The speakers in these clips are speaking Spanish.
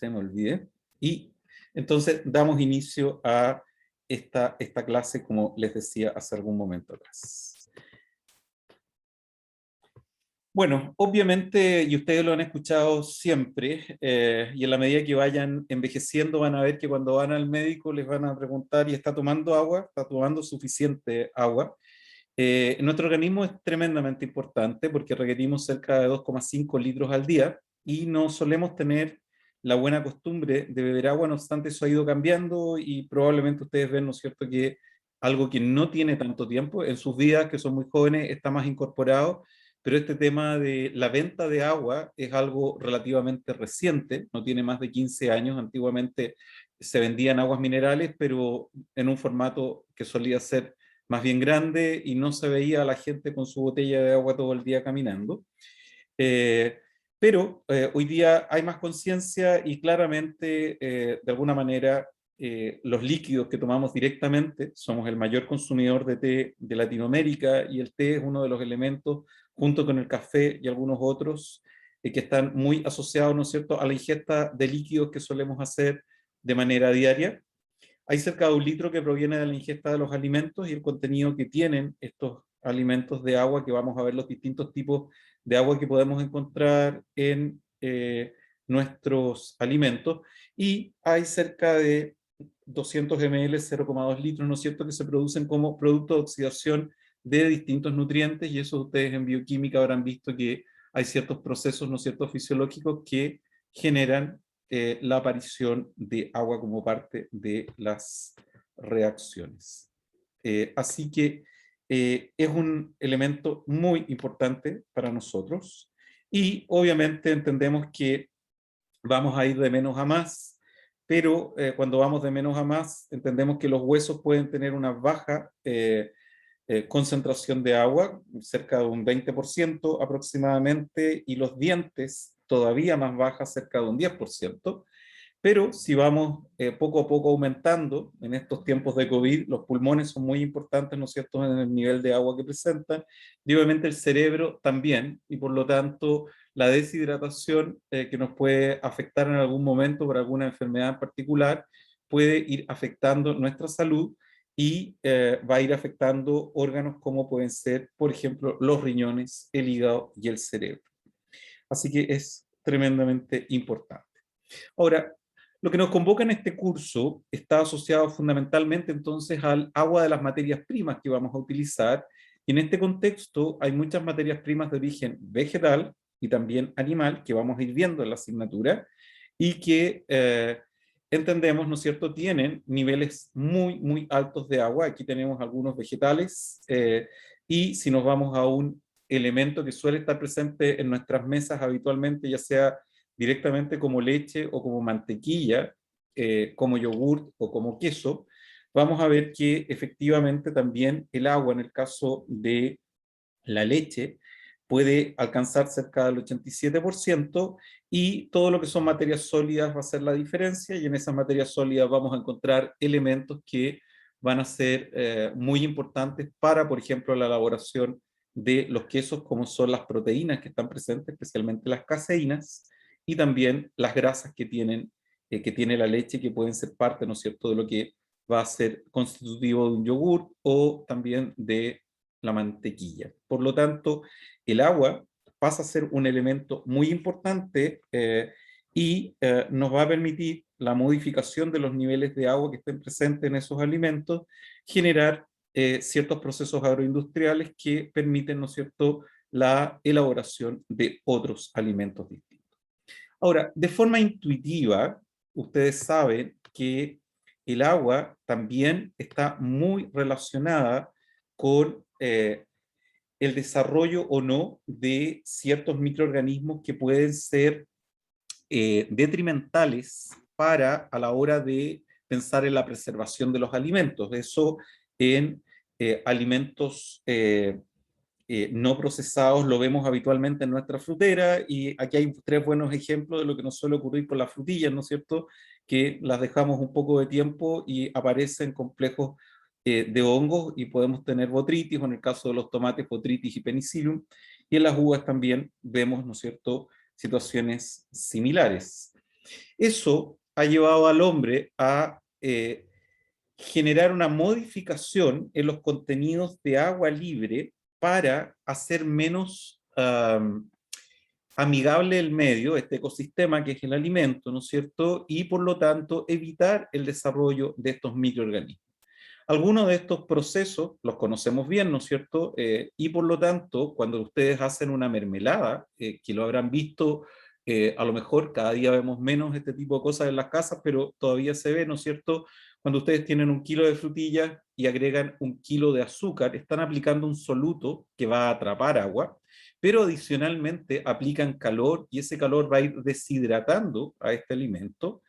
se me olvide. Y entonces damos inicio a esta clase, como les decía hace algún momento atrás. Bueno, obviamente, y ustedes lo han escuchado siempre, y en la medida que vayan envejeciendo van a ver que cuando van al médico les van a preguntar, ¿y está tomando agua? ¿Está tomando suficiente agua? Nuestro organismo es tremendamente importante porque requerimos cerca de 2,5 litros al día y no solemos tener la buena costumbre de beber agua, no obstante eso ha ido cambiando y probablemente ustedes ven, ¿no es cierto?, que algo que no tiene tanto tiempo en sus vidas, que son muy jóvenes, está más incorporado, pero este tema de la venta de agua es algo relativamente reciente, no tiene más de 15 años, antiguamente se vendían aguas minerales, pero en un formato que solía ser más bien grande y no se veía a la gente con su botella de agua todo el día caminando. Eh, pero hoy día hay más conciencia y claramente, de alguna manera, los líquidos que tomamos directamente, somos el mayor consumidor de té de Latinoamérica y el té es uno de los elementos, junto con el café y algunos otros, que están muy asociados, ¿no es cierto?, a la ingesta de líquidos que solemos hacer de manera diaria. Hay cerca de 1 litro que proviene de la ingesta de los alimentos y el contenido que tienen estos alimentos de agua, que vamos a ver los distintos tipos de agua que podemos encontrar en nuestros alimentos. Y hay cerca de 200 ml, 0,2 litros, ¿no es cierto?, que se producen como producto de oxidación de distintos nutrientes, y eso ustedes en bioquímica habrán visto que hay ciertos procesos, ¿no es cierto?, fisiológicos que generan la aparición de agua como parte de las reacciones. Así que es un elemento muy importante para nosotros y obviamente entendemos que vamos a ir de menos a más, pero cuando vamos de menos a más entendemos que los huesos pueden tener una baja concentración de agua, cerca de un 20% aproximadamente, y los dientes todavía más baja, cerca de un 10%. Pero si vamos poco a poco aumentando, en estos tiempos de COVID, los pulmones son muy importantes, ¿no es cierto?, en el nivel de agua que presentan, y obviamente el cerebro también, y por lo tanto la deshidratación que nos puede afectar en algún momento por alguna enfermedad en particular, puede ir afectando nuestra salud y va a ir afectando órganos como pueden ser, por ejemplo, los riñones, el hígado y el cerebro. Así que es tremendamente importante. Ahora, lo que nos convoca en este curso está asociado fundamentalmente entonces al agua de las materias primas que vamos a utilizar, y en este contexto hay muchas materias primas de origen vegetal y también animal que vamos a ir viendo en la asignatura y que entendemos, ¿no es cierto?, tienen niveles muy, muy altos de agua. Aquí tenemos algunos vegetales y si nos vamos a un elemento que suele estar presente en nuestras mesas habitualmente, ya sea directamente como leche o como mantequilla, como yogurt o como queso, vamos a ver que efectivamente también el agua, en el caso de la leche, puede alcanzar cerca del 87% y todo lo que son materias sólidas va a ser la diferencia, y en esas materias sólidas vamos a encontrar elementos que van a ser muy importantes para, por ejemplo, la elaboración de los quesos, como son las proteínas que están presentes, especialmente las caseínas, y también las grasas que tiene la leche, que pueden ser parte, ¿no es cierto?, de lo que va a ser constitutivo de un yogur o también de la mantequilla. Por lo tanto, el agua pasa a ser un elemento muy importante y nos va a permitir la modificación de los niveles de agua que estén presentes en esos alimentos, generar ciertos procesos agroindustriales que permiten, ¿no es cierto?, la elaboración de otros alimentos distintos. Ahora, de forma intuitiva, ustedes saben que el agua también está muy relacionada con el desarrollo o no de ciertos microorganismos que pueden ser detrimentales para a la hora de pensar en la preservación de los alimentos. Eso en alimentos no procesados lo vemos habitualmente en nuestra frutera, y aquí hay 3 buenos ejemplos de lo que nos suele ocurrir con las frutillas, ¿no es cierto?, que las dejamos un poco de tiempo y aparecen complejos de hongos y podemos tener botritis, o en el caso de los tomates, botritis y penicillium, y en las uvas también vemos, ¿no es cierto?, situaciones similares. Eso ha llevado al hombre a generar una modificación en los contenidos de agua libre para hacer menos amigable el medio, este ecosistema que es el alimento, ¿no es cierto? Y por lo tanto evitar el desarrollo de estos microorganismos. Algunos de estos procesos los conocemos bien, ¿no es cierto? Y por lo tanto, cuando ustedes hacen una mermelada, que lo habrán visto, a lo mejor cada día vemos menos este tipo de cosas en las casas, pero todavía se ve, ¿no es cierto? Cuando ustedes tienen 1 kilo de frutillas y agregan 1 kilo de azúcar, están aplicando un soluto que va a atrapar agua, pero adicionalmente aplican calor y ese calor va a ir deshidratando a este alimento.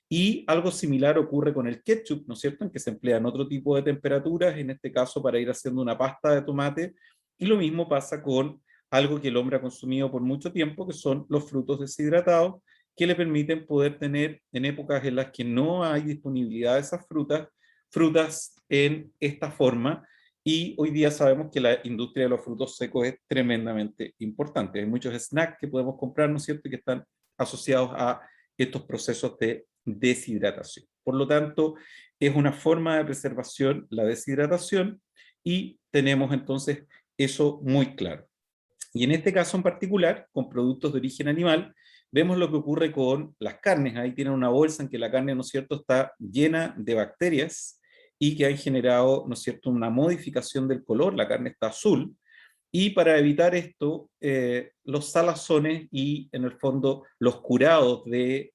Y algo similar ocurre con el ketchup, ¿no es cierto?, en que se emplean otro tipo de temperaturas, en este caso para ir haciendo una pasta de tomate, y lo mismo pasa con algo que el hombre ha consumido por mucho tiempo, que son los frutos deshidratados, que le permiten poder tener en épocas en las que no hay disponibilidad de esas frutas, frutas en esta forma, y hoy día sabemos que la industria de los frutos secos es tremendamente importante. Hay muchos snacks que podemos comprar, ¿no es cierto?, que están asociados a estos procesos de deshidratación. Por lo tanto, es una forma de preservación la deshidratación y tenemos entonces eso muy claro. Y en este caso en particular, con productos de origen animal, vemos lo que ocurre con las carnes. Ahí tienen una bolsa en que la carne, ¿no es cierto?, está llena de bacterias y que han generado, ¿no es cierto?, una modificación del color. La carne está azul, y para evitar esto, los salazones y en el fondo los curados de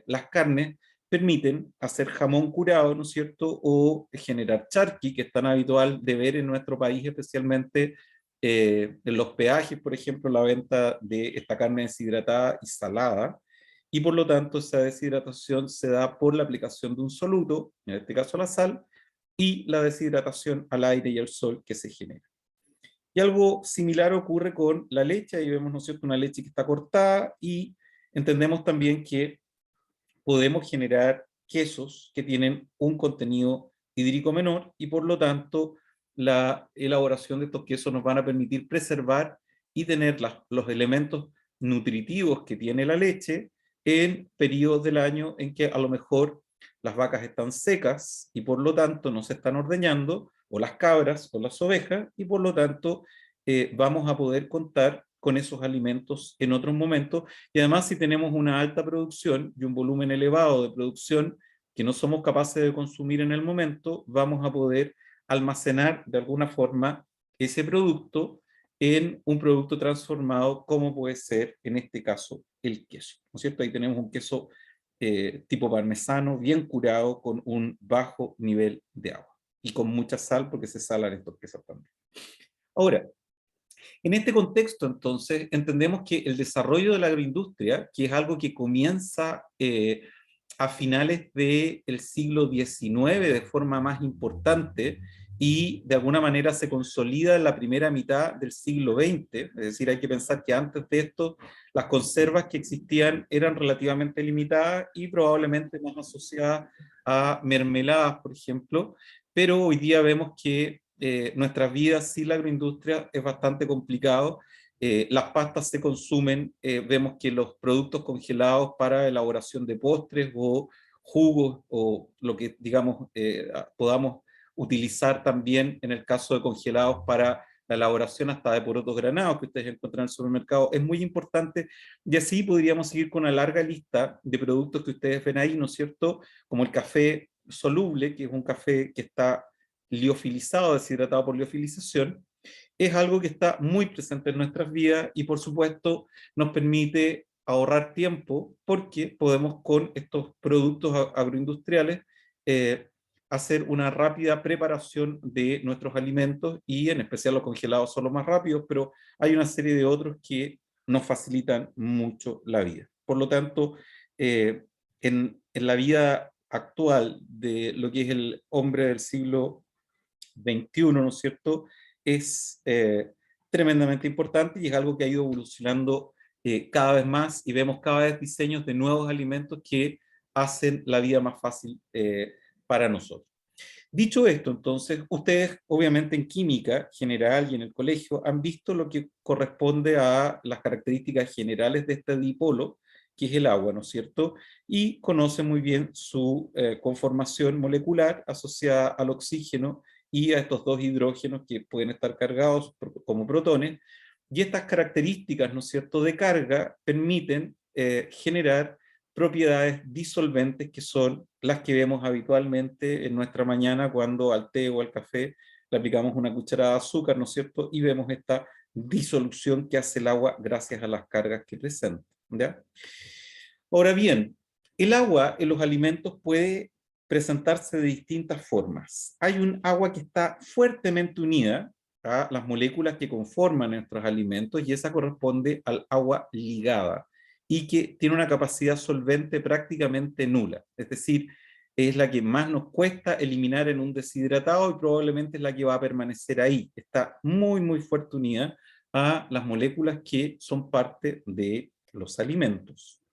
las carnes permiten hacer jamón curado, ¿no es cierto? O generar charqui, que es tan habitual de ver en nuestro país, especialmente en los peajes, por ejemplo, la venta de esta carne deshidratada y salada. Y por lo tanto, esa deshidratación se da por la aplicación de un soluto, en este caso la sal, y la deshidratación al aire y al sol que se genera. Y algo similar ocurre con la leche, ahí vemos, ¿no es cierto?, una leche que está cortada y entendemos también que podemos generar quesos que tienen un contenido hídrico menor y por lo tanto la elaboración de estos quesos nos van a permitir preservar y tener los elementos nutritivos que tiene la leche en periodos del año en que a lo mejor las vacas están secas y por lo tanto no se están ordeñando, o las cabras o las ovejas, y por lo tanto vamos a poder contar con esos alimentos en otros momentos. Y además, si tenemos una alta producción y un volumen elevado de producción que no somos capaces de consumir en el momento, vamos a poder almacenar de alguna forma ese producto en un producto transformado, como puede ser en este caso el queso, ¿no es cierto? Ahí tenemos un queso tipo parmesano, bien curado, con un bajo nivel de agua y con mucha sal, porque se salan estos quesos también. Ahora, en este contexto, entonces, entendemos que el desarrollo de la agroindustria, que es algo que comienza a finales del siglo XIX de forma más importante y de alguna manera se consolida en la primera mitad del siglo XX, es decir, hay que pensar que antes de esto las conservas que existían eran relativamente limitadas y probablemente más asociadas a mermeladas, por ejemplo, pero hoy día vemos que nuestras vidas sin la agroindustria es bastante complicado. Las pastas se consumen, vemos que los productos congelados para elaboración de postres o jugos o lo que digamos podamos utilizar también en el caso de congelados para la elaboración hasta de porotos granados que ustedes encuentran en el supermercado, es muy importante, y así podríamos seguir con una larga lista de productos que ustedes ven ahí, ¿no es cierto? Como el café soluble, que es un café que está liofilizado, deshidratado por liofilización, es algo que está muy presente en nuestras vidas y por supuesto nos permite ahorrar tiempo porque podemos con estos productos agroindustriales hacer una rápida preparación de nuestros alimentos y en especial los congelados son los más rápidos, pero hay una serie de otros que nos facilitan mucho la vida. Por lo tanto, en la vida actual de lo que es el hombre del siglo XXI, ¿no es cierto?, es tremendamente importante y es algo que ha ido evolucionando cada vez más y vemos cada vez diseños de nuevos alimentos que hacen la vida más fácil para nosotros. Dicho esto, entonces, ustedes obviamente en química general y en el colegio han visto lo que corresponde a las características generales de este dipolo, que es el agua, ¿no es cierto? Y conoce muy bien su conformación molecular asociada al oxígeno y a estos dos hidrógenos que pueden estar cargados como protones. Y estas características, ¿no es cierto?, de carga permiten generar propiedades disolventes que son las que vemos habitualmente en nuestra mañana cuando al té o al café le aplicamos una cucharada de azúcar, ¿no es cierto? Y vemos esta disolución que hace el agua gracias a las cargas que presenta, ¿ya? Ahora bien, el agua en los alimentos puede presentarse de distintas formas. Hay un agua que está fuertemente unida a las moléculas que conforman nuestros alimentos y esa corresponde al agua ligada y que tiene una capacidad solvente prácticamente nula. Es decir, es la que más nos cuesta eliminar en un deshidratado y probablemente es la que va a permanecer ahí. Está muy, muy fuerte unida a las moléculas que son parte de los alimentos.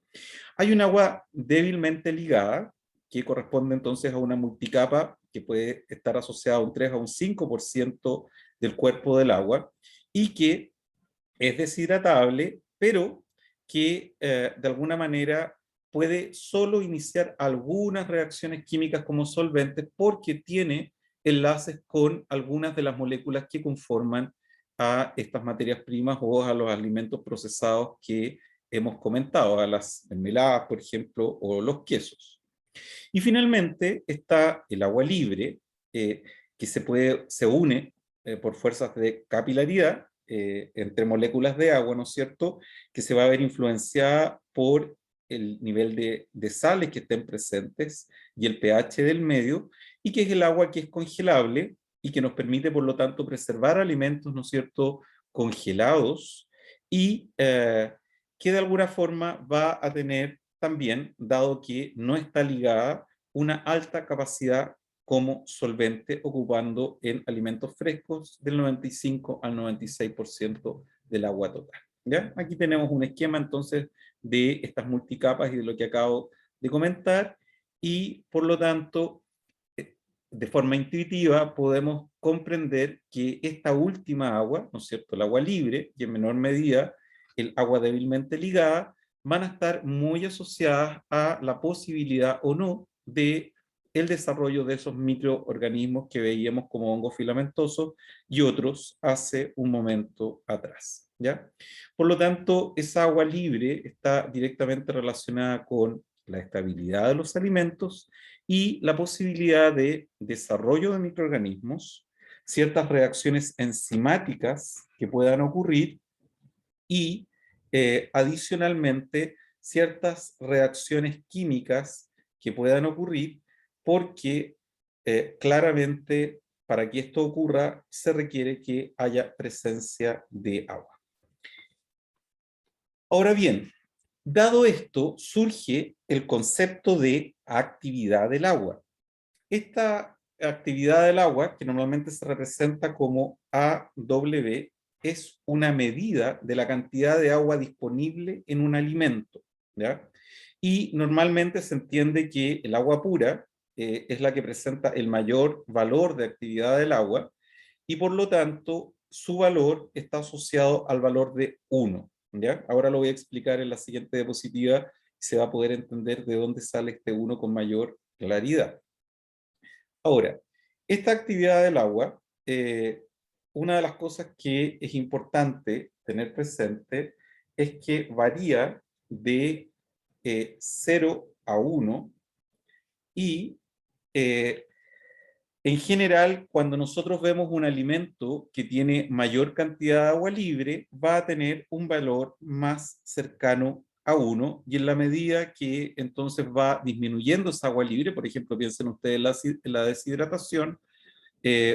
Hay un agua débilmente ligada, que corresponde entonces a una multicapa que puede estar asociada a un 3 a un 5% del cuerpo del agua y que es deshidratable, pero que de alguna manera puede solo iniciar algunas reacciones químicas como solventes porque tiene enlaces con algunas de las moléculas que conforman a estas materias primas o a los alimentos procesados que hemos comentado, a las mermeladas, por ejemplo, o los quesos. Y finalmente está el agua libre, que se une por fuerzas de capilaridad entre moléculas de agua, ¿no es cierto?, que se va a ver influenciada por el nivel de sales que estén presentes y el pH del medio, y que es el agua que es congelable y que nos permite, por lo tanto, preservar alimentos, ¿no es cierto?, congelados y que de alguna forma va a tener también, dado que no está ligada, una alta capacidad como solvente, ocupando en alimentos frescos del 95 al 96% del agua total. ¿Ya? Aquí tenemos un esquema entonces de estas multicapas y de lo que acabo de comentar, y por lo tanto, de forma intuitiva podemos comprender que esta última agua, ¿no es cierto?, el agua libre, y en menor medida el agua débilmente ligada, van a estar muy asociadas a la posibilidad o no de el desarrollo de esos microorganismos que veíamos como hongos filamentosos y otros hace un momento atrás, ¿ya? Por lo tanto, esa agua libre está directamente relacionada con la estabilidad de los alimentos y la posibilidad de desarrollo de microorganismos, ciertas reacciones enzimáticas que puedan ocurrir y adicionalmente ciertas reacciones químicas que puedan ocurrir porque claramente para que esto ocurra se requiere que haya presencia de agua. Ahora bien, dado esto, surge el concepto de actividad del agua. Esta actividad del agua, que normalmente se representa como AW, es una medida de la cantidad de agua disponible en un alimento, ¿ya? Y normalmente se entiende que el agua pura es la que presenta el mayor valor de actividad del agua y por lo tanto su valor está asociado al valor de 1, ¿ya? Ahora lo voy a explicar en la siguiente diapositiva y se va a poder entender de dónde sale este 1 con mayor claridad. Ahora, esta actividad del agua, una de las cosas que es importante tener presente es que varía de 0 a 1 y en general, cuando nosotros vemos un alimento que tiene mayor cantidad de agua libre, va a tener un valor más cercano a 1, y en la medida que entonces va disminuyendo esa agua libre, por ejemplo, piensen ustedes en la deshidratación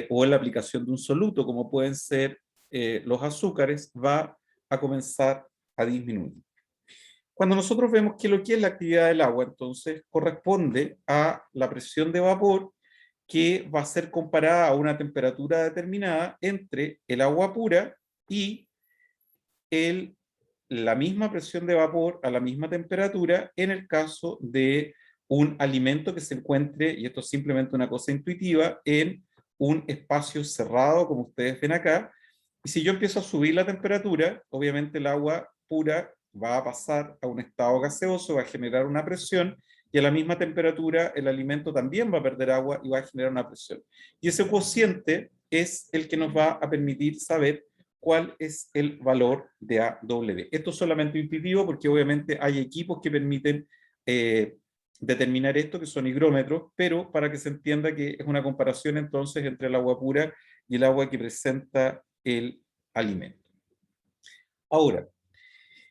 o en la aplicación de un soluto, como pueden ser los azúcares, va a comenzar a disminuir. Cuando nosotros vemos que lo que es la actividad del agua, entonces corresponde a la presión de vapor que va a ser comparada a una temperatura determinada entre el agua pura y la misma presión de vapor a la misma temperatura en el caso de un alimento que se encuentre, y esto es simplemente una cosa intuitiva, en un espacio cerrado, como ustedes ven acá. Y si yo empiezo a subir la temperatura, obviamente el agua pura va a pasar a un estado gaseoso, va a generar una presión, y a la misma temperatura el alimento también va a perder agua y va a generar una presión. Y ese cociente es el que nos va a permitir saber cuál es el valor de AW. Esto es solamente intuitivo porque obviamente hay equipos que permiten determinar esto, que son higrómetros, pero para que se entienda que es una comparación entonces entre el agua pura y el agua que presenta el alimento. Ahora,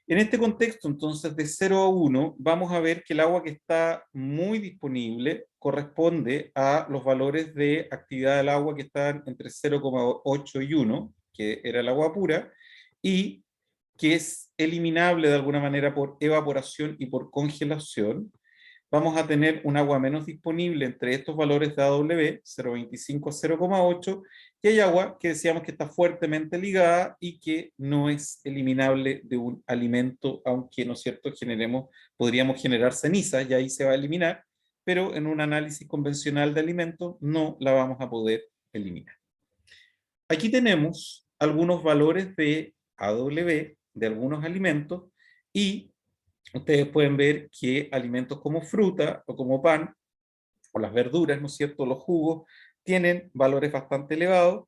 en este contexto, entonces, de 0 a 1, vamos a ver que el agua que está muy disponible corresponde a los valores de actividad del agua que están entre 0,8 y 1, que era el agua pura, y que es eliminable de alguna manera por evaporación y por congelación. Vamos a tener un agua menos disponible entre estos valores de AW, 0,25 a 0,8, y hay agua que decíamos que está fuertemente ligada y que no es eliminable de un alimento, aunque, ¿no es cierto?, podríamos generar ceniza y ahí se va a eliminar, pero en un análisis convencional de alimentos no la vamos a poder eliminar. Aquí tenemos algunos valores de AW de algunos alimentos y ustedes pueden ver que alimentos como fruta o como pan o las verduras, ¿no es cierto?, los jugos, tienen valores bastante elevados.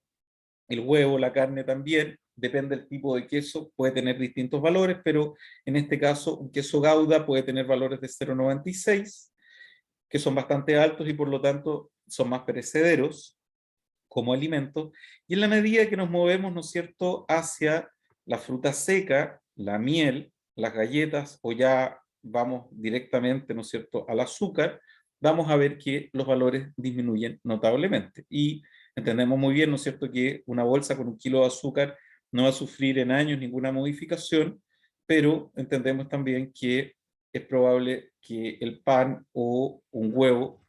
El huevo, la carne también, depende del tipo de queso, puede tener distintos valores, pero en este caso un queso Gouda puede tener valores de 0,96, que son bastante altos y por lo tanto son más perecederos como alimentos. Y en la medida que nos movemos, ¿no es cierto?, hacia la fruta seca, la miel, las galletas, o ya vamos directamente, ¿no es cierto?, al azúcar, vamos a ver que los valores disminuyen notablemente. Y entendemos muy bien, ¿no es cierto?, que una bolsa con 1 kilo de azúcar no va a sufrir en años ninguna modificación, pero entendemos también que es probable que el pan o un huevo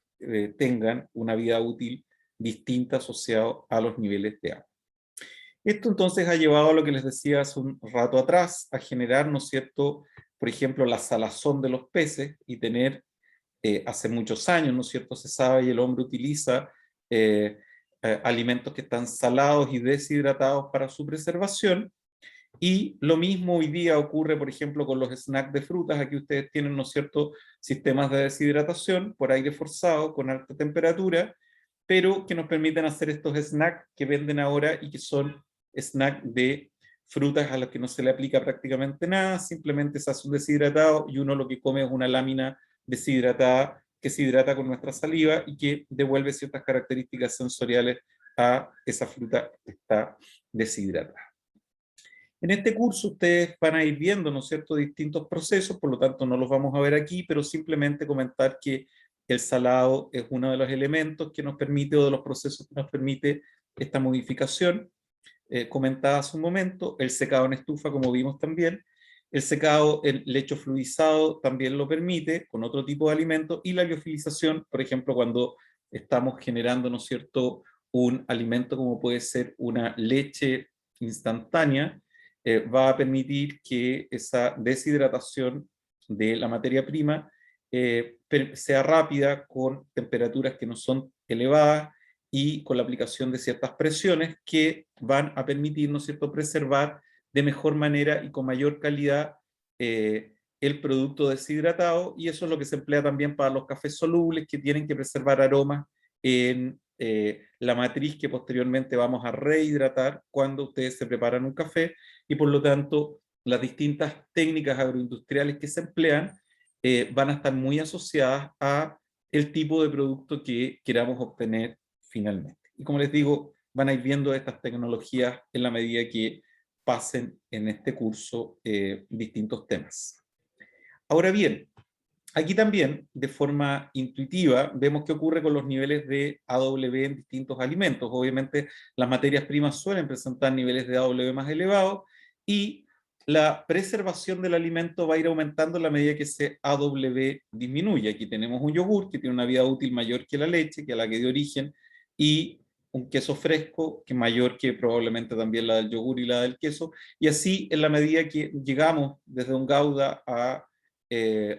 tengan una vida útil distinta asociado a los niveles de agua. Esto entonces ha llevado a lo que les decía hace un rato atrás, a generar, ¿no es cierto?, por ejemplo, la salazón de los peces y tener, hace muchos años, ¿no es cierto?, se sabe y el hombre utiliza alimentos que están salados y deshidratados para su preservación. Y lo mismo hoy día ocurre, por ejemplo, con los snacks de frutas. Aquí ustedes tienen, ¿no es cierto?, sistemas de deshidratación por aire forzado con alta temperatura, pero que nos permiten hacer estos snacks que venden ahora y que son snacks de frutas a las que no se le aplica prácticamente nada, simplemente se hace un deshidratado y uno lo que come es una lámina deshidratada que se hidrata con nuestra saliva y que devuelve ciertas características sensoriales a esa fruta que está deshidratada. En este curso ustedes van a ir viendo, ¿no es cierto?, distintos procesos, por lo tanto no los vamos a ver aquí, pero simplemente comentar que el salado es uno de los elementos que nos permite, o de los procesos que nos permite esta modificación, comentada hace un momento. El secado en estufa, como vimos también, el secado en lecho fluidizado también lo permite, con otro tipo de alimentos, y la liofilización, por ejemplo, cuando estamos generando, ¿no es cierto?, un alimento como puede ser una leche instantánea, va a permitir que esa deshidratación de la materia prima sea rápida, con temperaturas que no son elevadas y con la aplicación de ciertas presiones que van a permitir, ¿no es cierto?, preservar de mejor manera y con mayor calidad el producto deshidratado, y eso es lo que se emplea también para los cafés solubles, que tienen que preservar aromas en la matriz que posteriormente vamos a rehidratar cuando ustedes se preparan un café, y por lo tanto las distintas técnicas agroindustriales que se emplean van a estar muy asociadas a el tipo de producto que queramos obtener finalmente. Y como les digo, van a ir viendo estas tecnologías en la medida que pasen en este curso distintos temas. Ahora bien, aquí también, de forma intuitiva, vemos qué ocurre con los niveles de AW en distintos alimentos. Obviamente, las materias primas suelen presentar niveles de AW más elevados y la preservación del alimento va a ir aumentando a la medida que ese AW disminuye. Aquí tenemos un yogur que tiene una vida útil mayor que la leche, que es la que dio origen, y un queso fresco que es mayor que probablemente también la del yogur y la del queso. Y así, en la medida que llegamos desde un Gouda a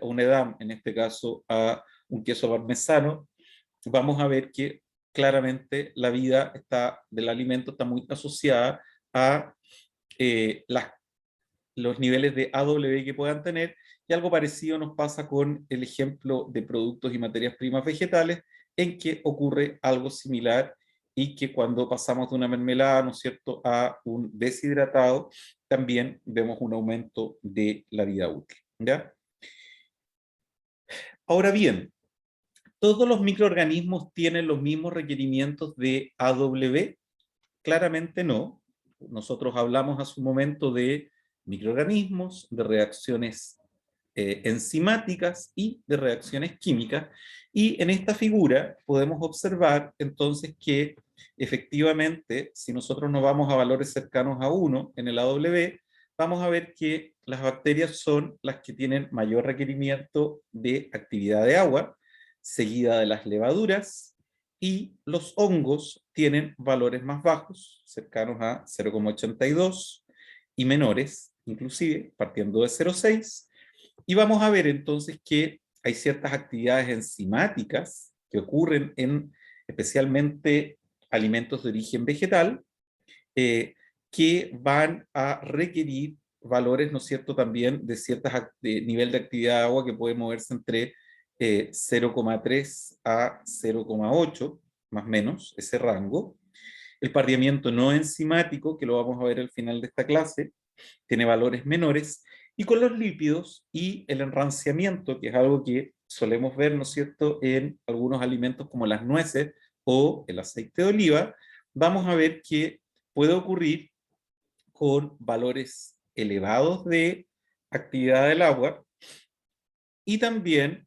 un edam, en este caso a un queso parmesano, vamos a ver que claramente la vida del alimento está muy asociada a las los niveles de AW que puedan tener, y algo parecido nos pasa con el ejemplo de productos y materias primas vegetales, en que ocurre algo similar y que cuando pasamos de una mermelada, ¿no es cierto?, a un deshidratado, también vemos un aumento de la vida útil, ¿ya? Ahora bien, ¿todos los microorganismos tienen los mismos requerimientos de AW? Claramente no. Nosotros hablamos hace un momento de microorganismos, de reacciones enzimáticas y de reacciones químicas. Y en esta figura podemos observar entonces que efectivamente, si nosotros nos vamos a valores cercanos a 1 en el AW, vamos a ver que las bacterias son las que tienen mayor requerimiento de actividad de agua, seguida de las levaduras, y los hongos tienen valores más bajos, cercanos a 0,82 y menores, inclusive partiendo de 0,6. Y vamos a ver entonces que hay ciertas actividades enzimáticas que ocurren en especialmente alimentos de origen vegetal, que van a requerir valores, ¿no es cierto?, también de ciertas de nivel de actividad de agua que puede moverse entre 0,3 a 0,8, más o menos, ese rango. El pardeamiento no enzimático, que lo vamos a ver al final de esta clase, tiene valores menores, y con los lípidos y el enranciamiento, que es algo que solemos ver, ¿no es cierto?, en algunos alimentos como las nueces o el aceite de oliva, vamos a ver que puede ocurrir con valores elevados de actividad del agua, y también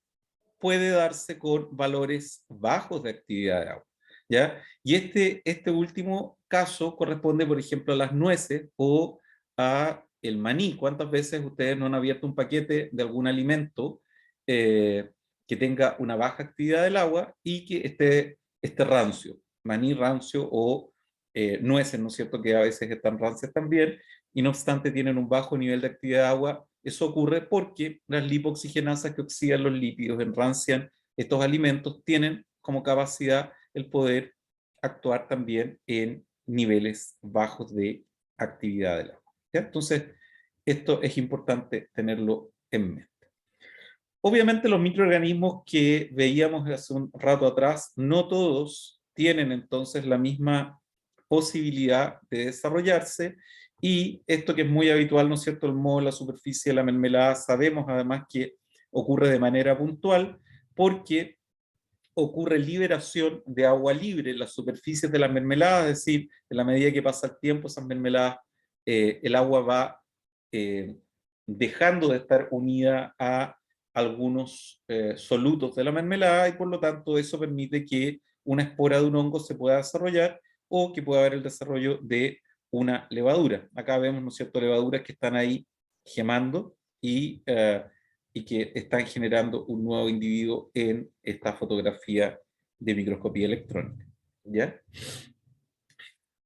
puede darse con valores bajos de actividad de agua, ¿ya? Y este último caso corresponde, por ejemplo, a las nueces o a el maní. ¿Cuántas veces ustedes no han abierto un paquete de algún alimento que tenga una baja actividad del agua y que esté rancio? Maní rancio o nueces, ¿no es cierto?, que a veces están rancias también, y no obstante tienen un bajo nivel de actividad de agua. Eso ocurre porque las lipoxigenasas que oxidan los lípidos, enrancian estos alimentos, tienen como capacidad el poder actuar también en niveles bajos de actividad del agua, ¿ya? Entonces, esto es importante tenerlo en mente. Obviamente los microorganismos que veíamos hace un rato atrás, no todos tienen entonces la misma posibilidad de desarrollarse, y esto que es muy habitual, ¿no es cierto?, el moho en la superficie de la mermelada, sabemos además que ocurre de manera puntual porque ocurre liberación de agua libre en las superficies de las mermeladas, es decir, en la medida que pasa el tiempo, esas mermeladas, el agua va eh, dejando de estar unida a algunos solutos de la mermelada, y por lo tanto eso permite que una espora de un hongo se pueda desarrollar, o que pueda haber el desarrollo de una levadura. Acá vemos, ¿no es cierto?, levaduras que están ahí gemando y que están generando un nuevo individuo en esta fotografía de microscopía electrónica, ¿ya?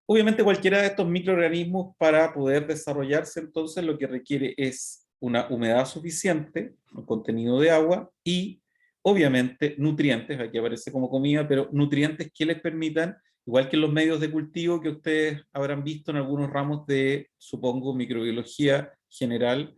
Obviamente cualquiera de estos microorganismos, para poder desarrollarse entonces, lo que requiere es una humedad suficiente, un contenido de agua y obviamente nutrientes. Aquí aparece como comida, pero nutrientes que les permitan, igual que en los medios de cultivo que ustedes habrán visto en algunos ramos de, supongo, microbiología general,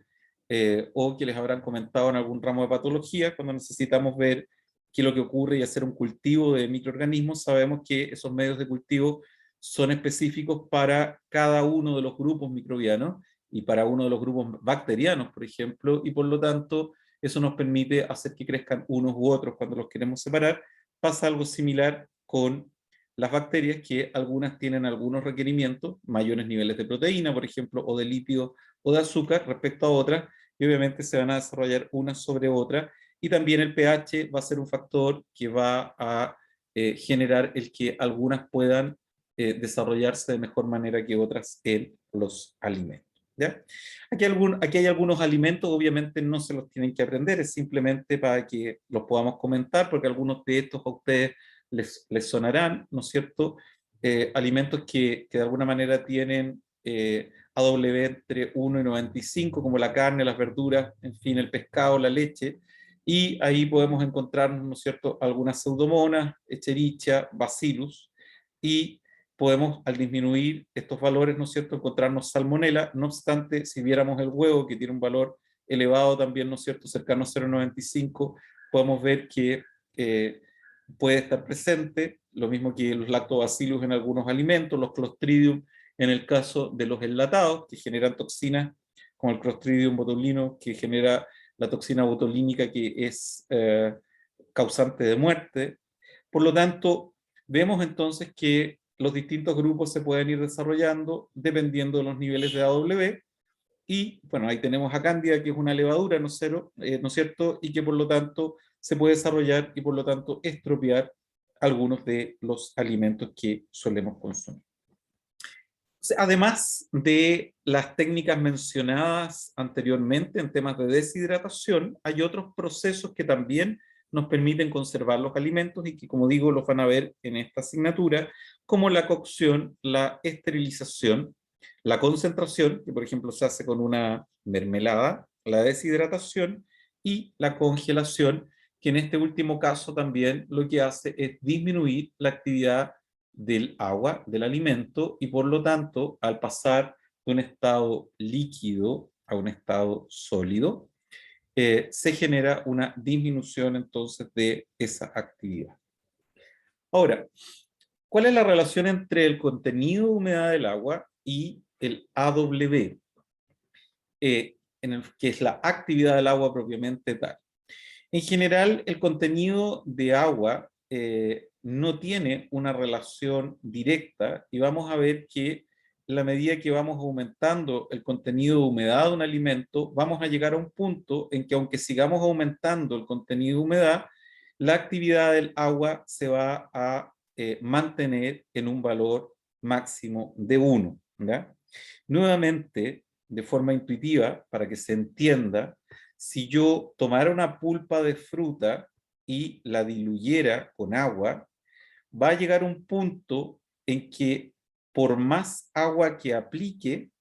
o que les habrán comentado en algún ramo de patología, cuando necesitamos ver qué es lo que ocurre y hacer un cultivo de microorganismos, sabemos que esos medios de cultivo son específicos para cada uno de los grupos microbianos y para uno de los grupos bacterianos, por ejemplo, y por lo tanto eso nos permite hacer que crezcan unos u otros cuando los queremos separar. Pasa algo similar con las bacterias, que algunas tienen algunos requerimientos, mayores niveles de proteína, por ejemplo, o de lípidos o de azúcar respecto a otras, y obviamente se van a desarrollar unas sobre otras, y también el pH va a ser un factor que va a generar el que algunas puedan desarrollarse de mejor manera que otras en los alimentos, ¿ya? Aquí hay algunos alimentos, obviamente no se los tienen que aprender, es simplemente para que los podamos comentar, porque algunos de estos a ustedes les sonarán, ¿no es cierto? Alimentos que de alguna manera tienen AW entre 1 y 95, como la carne, las verduras, en fin, el pescado, la leche, y ahí podemos encontrar, ¿no es cierto?, algunas pseudomonas, Escherichia, Bacillus, y podemos, al disminuir estos valores, ¿no es cierto?, encontrarnos salmonela. No obstante, si viéramos el huevo, que tiene un valor elevado también, ¿no es cierto?, cercano a 0,95, podemos ver que puede estar presente, lo mismo que los lactobacillus en algunos alimentos, los clostridium en el caso de los enlatados, que generan toxinas, como el Clostridium botulino, que genera la toxina botulínica, que es causante de muerte. Por lo tanto, vemos entonces que los distintos grupos se pueden ir desarrollando dependiendo de los niveles de AW, y bueno, ahí tenemos a Cándida, que es una levadura, ¿no es cierto? Y que por lo tanto se puede desarrollar y por lo tanto estropear algunos de los alimentos que solemos consumir. Además de las técnicas mencionadas anteriormente en temas de deshidratación, hay otros procesos que también nos permiten conservar los alimentos y que, como digo, los van a ver en esta asignatura, como la cocción, la esterilización, la concentración, que por ejemplo se hace con una mermelada, la deshidratación y la congelación, que en este último caso también lo que hace es disminuir la actividad del agua, del alimento, y por lo tanto, al pasar de un estado líquido a un estado sólido, se genera una disminución entonces de esa actividad. Ahora, ¿cuál es la relación entre el contenido de humedad del agua y el AW? Que es la actividad del agua propiamente tal. En general, el contenido de agua no tiene una relación directa, y vamos a ver que en la medida que vamos aumentando el contenido de humedad de un alimento, vamos a llegar a un punto en que, aunque sigamos aumentando el contenido de humedad, la actividad del agua se va a mantener en un valor máximo de 1. ¿Ya? Nuevamente, de forma intuitiva, para que se entienda, si yo tomara una pulpa de fruta y la diluyera con agua, va a llegar un punto en que, por más agua que aplique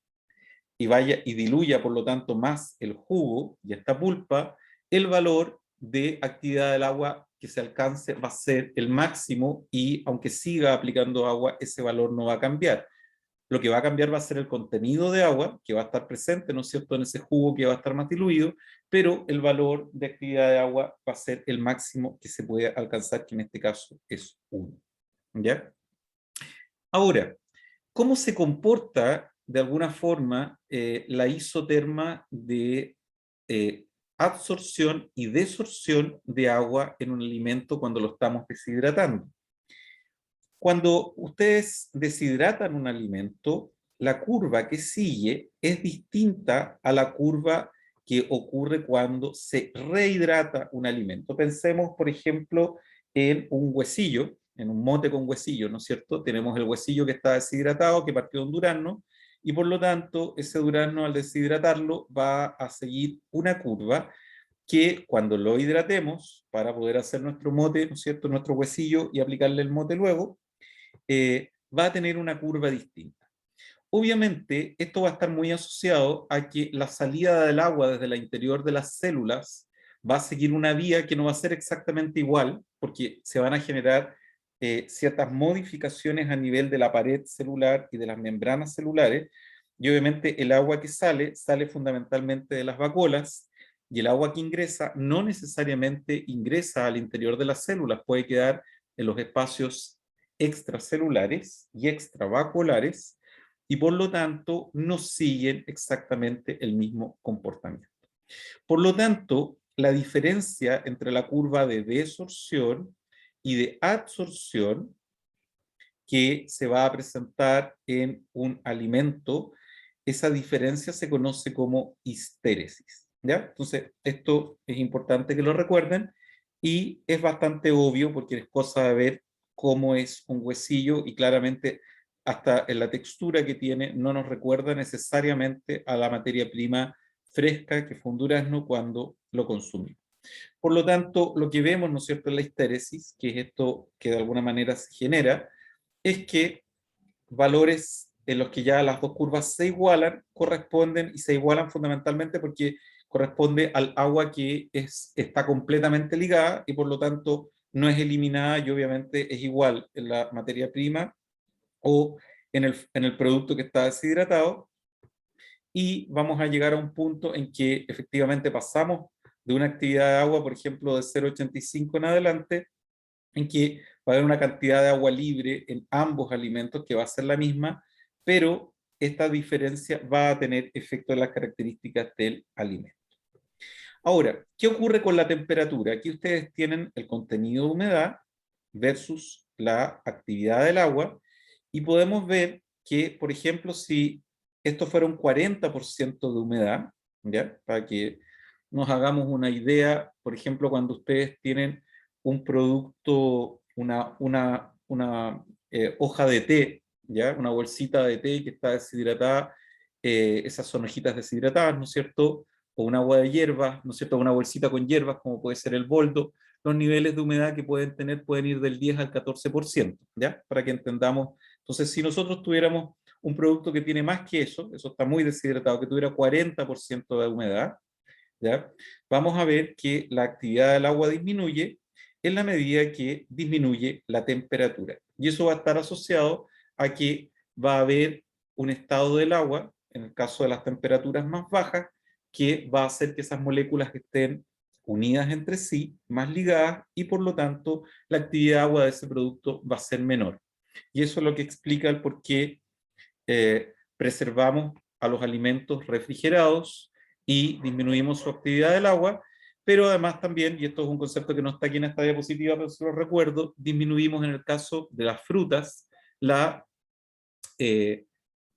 y vaya y diluya por lo tanto más el jugo y esta pulpa, el valor de actividad del agua que se alcance va a ser el máximo, y aunque siga aplicando agua, ese valor no va a cambiar. Lo que va a cambiar va a ser el contenido de agua, que va a estar presente, ¿no es cierto?, en ese jugo que va a estar más diluido, pero el valor de actividad de agua va a ser el máximo que se puede alcanzar, que en este caso es 1. ¿Ya? Ahora, ¿cómo se comporta de alguna forma la isoterma de absorción y desorción de agua en un alimento cuando lo estamos deshidratando? Cuando ustedes deshidratan un alimento, la curva que sigue es distinta a la curva que ocurre cuando se rehidrata un alimento. Pensemos, por ejemplo, en un huesillo, en un mote con huesillo, ¿no es cierto? Tenemos el huesillo que está deshidratado, que partió de un durazno, y por lo tanto, ese durazno, al deshidratarlo, va a seguir una curva que, cuando lo hidratemos para poder hacer nuestro mote, ¿no es cierto?, nuestro huesillo, y aplicarle el mote luego, va a tener una curva distinta. Obviamente, esto va a estar muy asociado a que la salida del agua desde el interior de las células va a seguir una vía que no va a ser exactamente igual, porque se van a generar ciertas modificaciones a nivel de la pared celular y de las membranas celulares, y obviamente el agua que sale, sale fundamentalmente de las vacuolas, y el agua que ingresa no necesariamente ingresa al interior de las células, puede quedar en los espacios extracelulares y extravacuolares, y por lo tanto no siguen exactamente el mismo comportamiento. Por lo tanto, la diferencia entre la curva de desorción y de absorción que se va a presentar en un alimento, esa diferencia se conoce como histéresis. ¿Ya? Entonces, esto es importante que lo recuerden, y es bastante obvio porque es cosa de ver cómo es un huesillo, y claramente hasta en la textura que tiene no nos recuerda necesariamente a la materia prima fresca que fue un durazno cuando lo consumimos. Por lo tanto, lo que vemos, ¿no es cierto?, en la histéresis, que es esto que de alguna manera se genera, es que valores en los que ya las dos curvas se igualan, corresponden, y se igualan fundamentalmente porque corresponde al agua que está completamente ligada y por lo tanto no es eliminada, y obviamente es igual en la materia prima o en el producto que está deshidratado, y vamos a llegar a un punto en que efectivamente pasamos de una actividad de agua, por ejemplo, de 0,85 en adelante, en que va a haber una cantidad de agua libre en ambos alimentos que va a ser la misma, pero esta diferencia va a tener efecto en las características del alimento. Ahora, ¿qué ocurre con la temperatura? Aquí ustedes tienen el contenido de humedad versus la actividad del agua, y podemos ver que, por ejemplo, si esto fuera un 40% de humedad, ¿ya? Para que nos hagamos una idea, por ejemplo, cuando ustedes tienen un producto, una hoja de té, ¿ya? Una bolsita de té que está deshidratada, esas son hojitas deshidratadas, ¿no es cierto? O un agua de hierbas, ¿no es cierto? Una bolsita con hierbas, como puede ser el boldo. Los niveles de humedad que pueden tener pueden ir del 10 al 14%, ¿ya? Para que entendamos. Entonces, si nosotros tuviéramos un producto que tiene más que eso está muy deshidratado, que tuviera 40% de humedad, ¿ya? Vamos a ver que la actividad del agua disminuye en la medida que disminuye la temperatura. Y eso va a estar asociado a que va a haber un estado del agua, en el caso de las temperaturas más bajas, que va a hacer que esas moléculas estén unidas entre sí, más ligadas, y por lo tanto la actividad de agua de ese producto va a ser menor. Y eso es lo que explica el por qué preservamos a los alimentos refrigerados y disminuimos su actividad del agua, pero además también, y esto es un concepto que no está aquí en esta diapositiva, pero se lo recuerdo, disminuimos en el caso de las frutas la eh,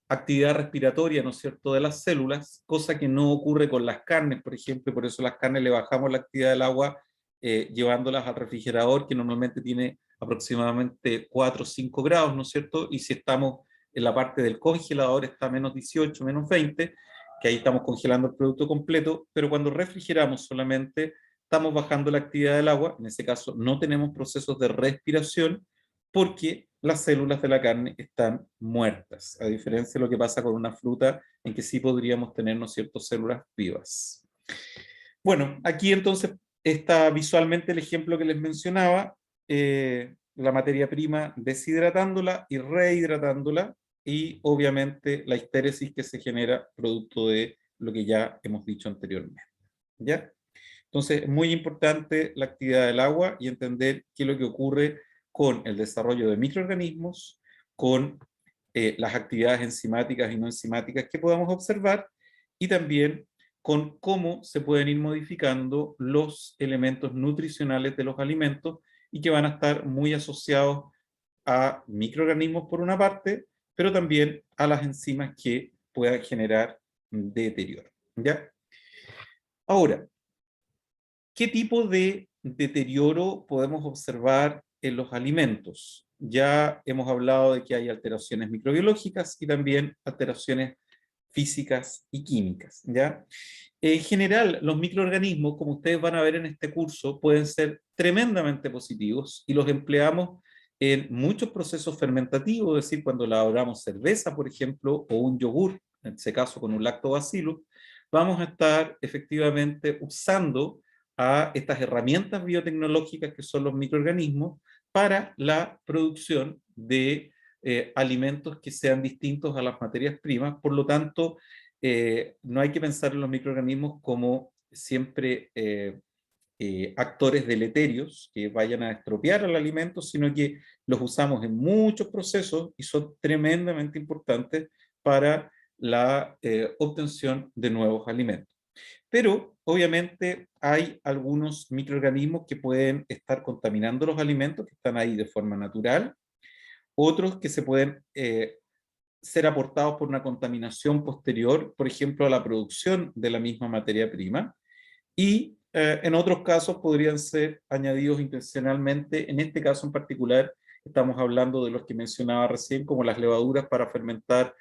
actividad respiratoria, ¿no es cierto?, de las células, cosa que no ocurre con las carnes, por ejemplo, y por eso las carnes le bajamos la actividad del agua llevándolas al refrigerador, que normalmente tiene aproximadamente 4 o 5 grados, ¿no es cierto? Y si estamos en la parte del congelador está a menos 18, menos 20, que ahí estamos congelando el producto completo, pero cuando refrigeramos solamente estamos bajando la actividad del agua, en ese caso no tenemos procesos de respiración, porque las células de la carne están muertas, a diferencia de lo que pasa con una fruta en que sí podríamos tener, ¿no es cierto?, células vivas. Bueno, aquí entonces está visualmente el ejemplo que les mencionaba, la materia prima deshidratándola y rehidratándola, y obviamente la histéresis que se genera producto de lo que ya hemos dicho anteriormente. ¿Ya? Entonces, es muy importante la actividad del agua y entender qué es lo que ocurre con el desarrollo de microorganismos, con las actividades enzimáticas y no enzimáticas que podamos observar, y también con cómo se pueden ir modificando los elementos nutricionales de los alimentos y que van a estar muy asociados a microorganismos por una parte, pero también a las enzimas que puedan generar deterioro. ¿Ya? Ahora, ¿qué tipo de deterioro podemos observar en los alimentos? Ya hemos hablado de que hay alteraciones microbiológicas y también alteraciones físicas y químicas, ¿ya? En general, los microorganismos, como ustedes van a ver en este curso, pueden ser tremendamente positivos y los empleamos en muchos procesos fermentativos, es decir, cuando elaboramos cerveza, por ejemplo, o un yogur, en este caso con un lactobacillus, vamos a estar efectivamente usando a estas herramientas biotecnológicas que son los microorganismos para la producción de alimentos que sean distintos a las materias primas. Por lo tanto, no hay que pensar en los microorganismos como siempre actores deleterios que vayan a estropear el alimento, sino que los usamos en muchos procesos y son tremendamente importantes para la obtención de nuevos alimentos. Pero obviamente hay algunos microorganismos que pueden estar contaminando los alimentos, que están ahí de forma natural, otros que se pueden ser aportados por una contaminación posterior, por ejemplo, a la producción de la misma materia prima, y en otros casos podrían ser añadidos intencionalmente. En este caso en particular estamos hablando de los que mencionaba recién, como las levaduras para fermentar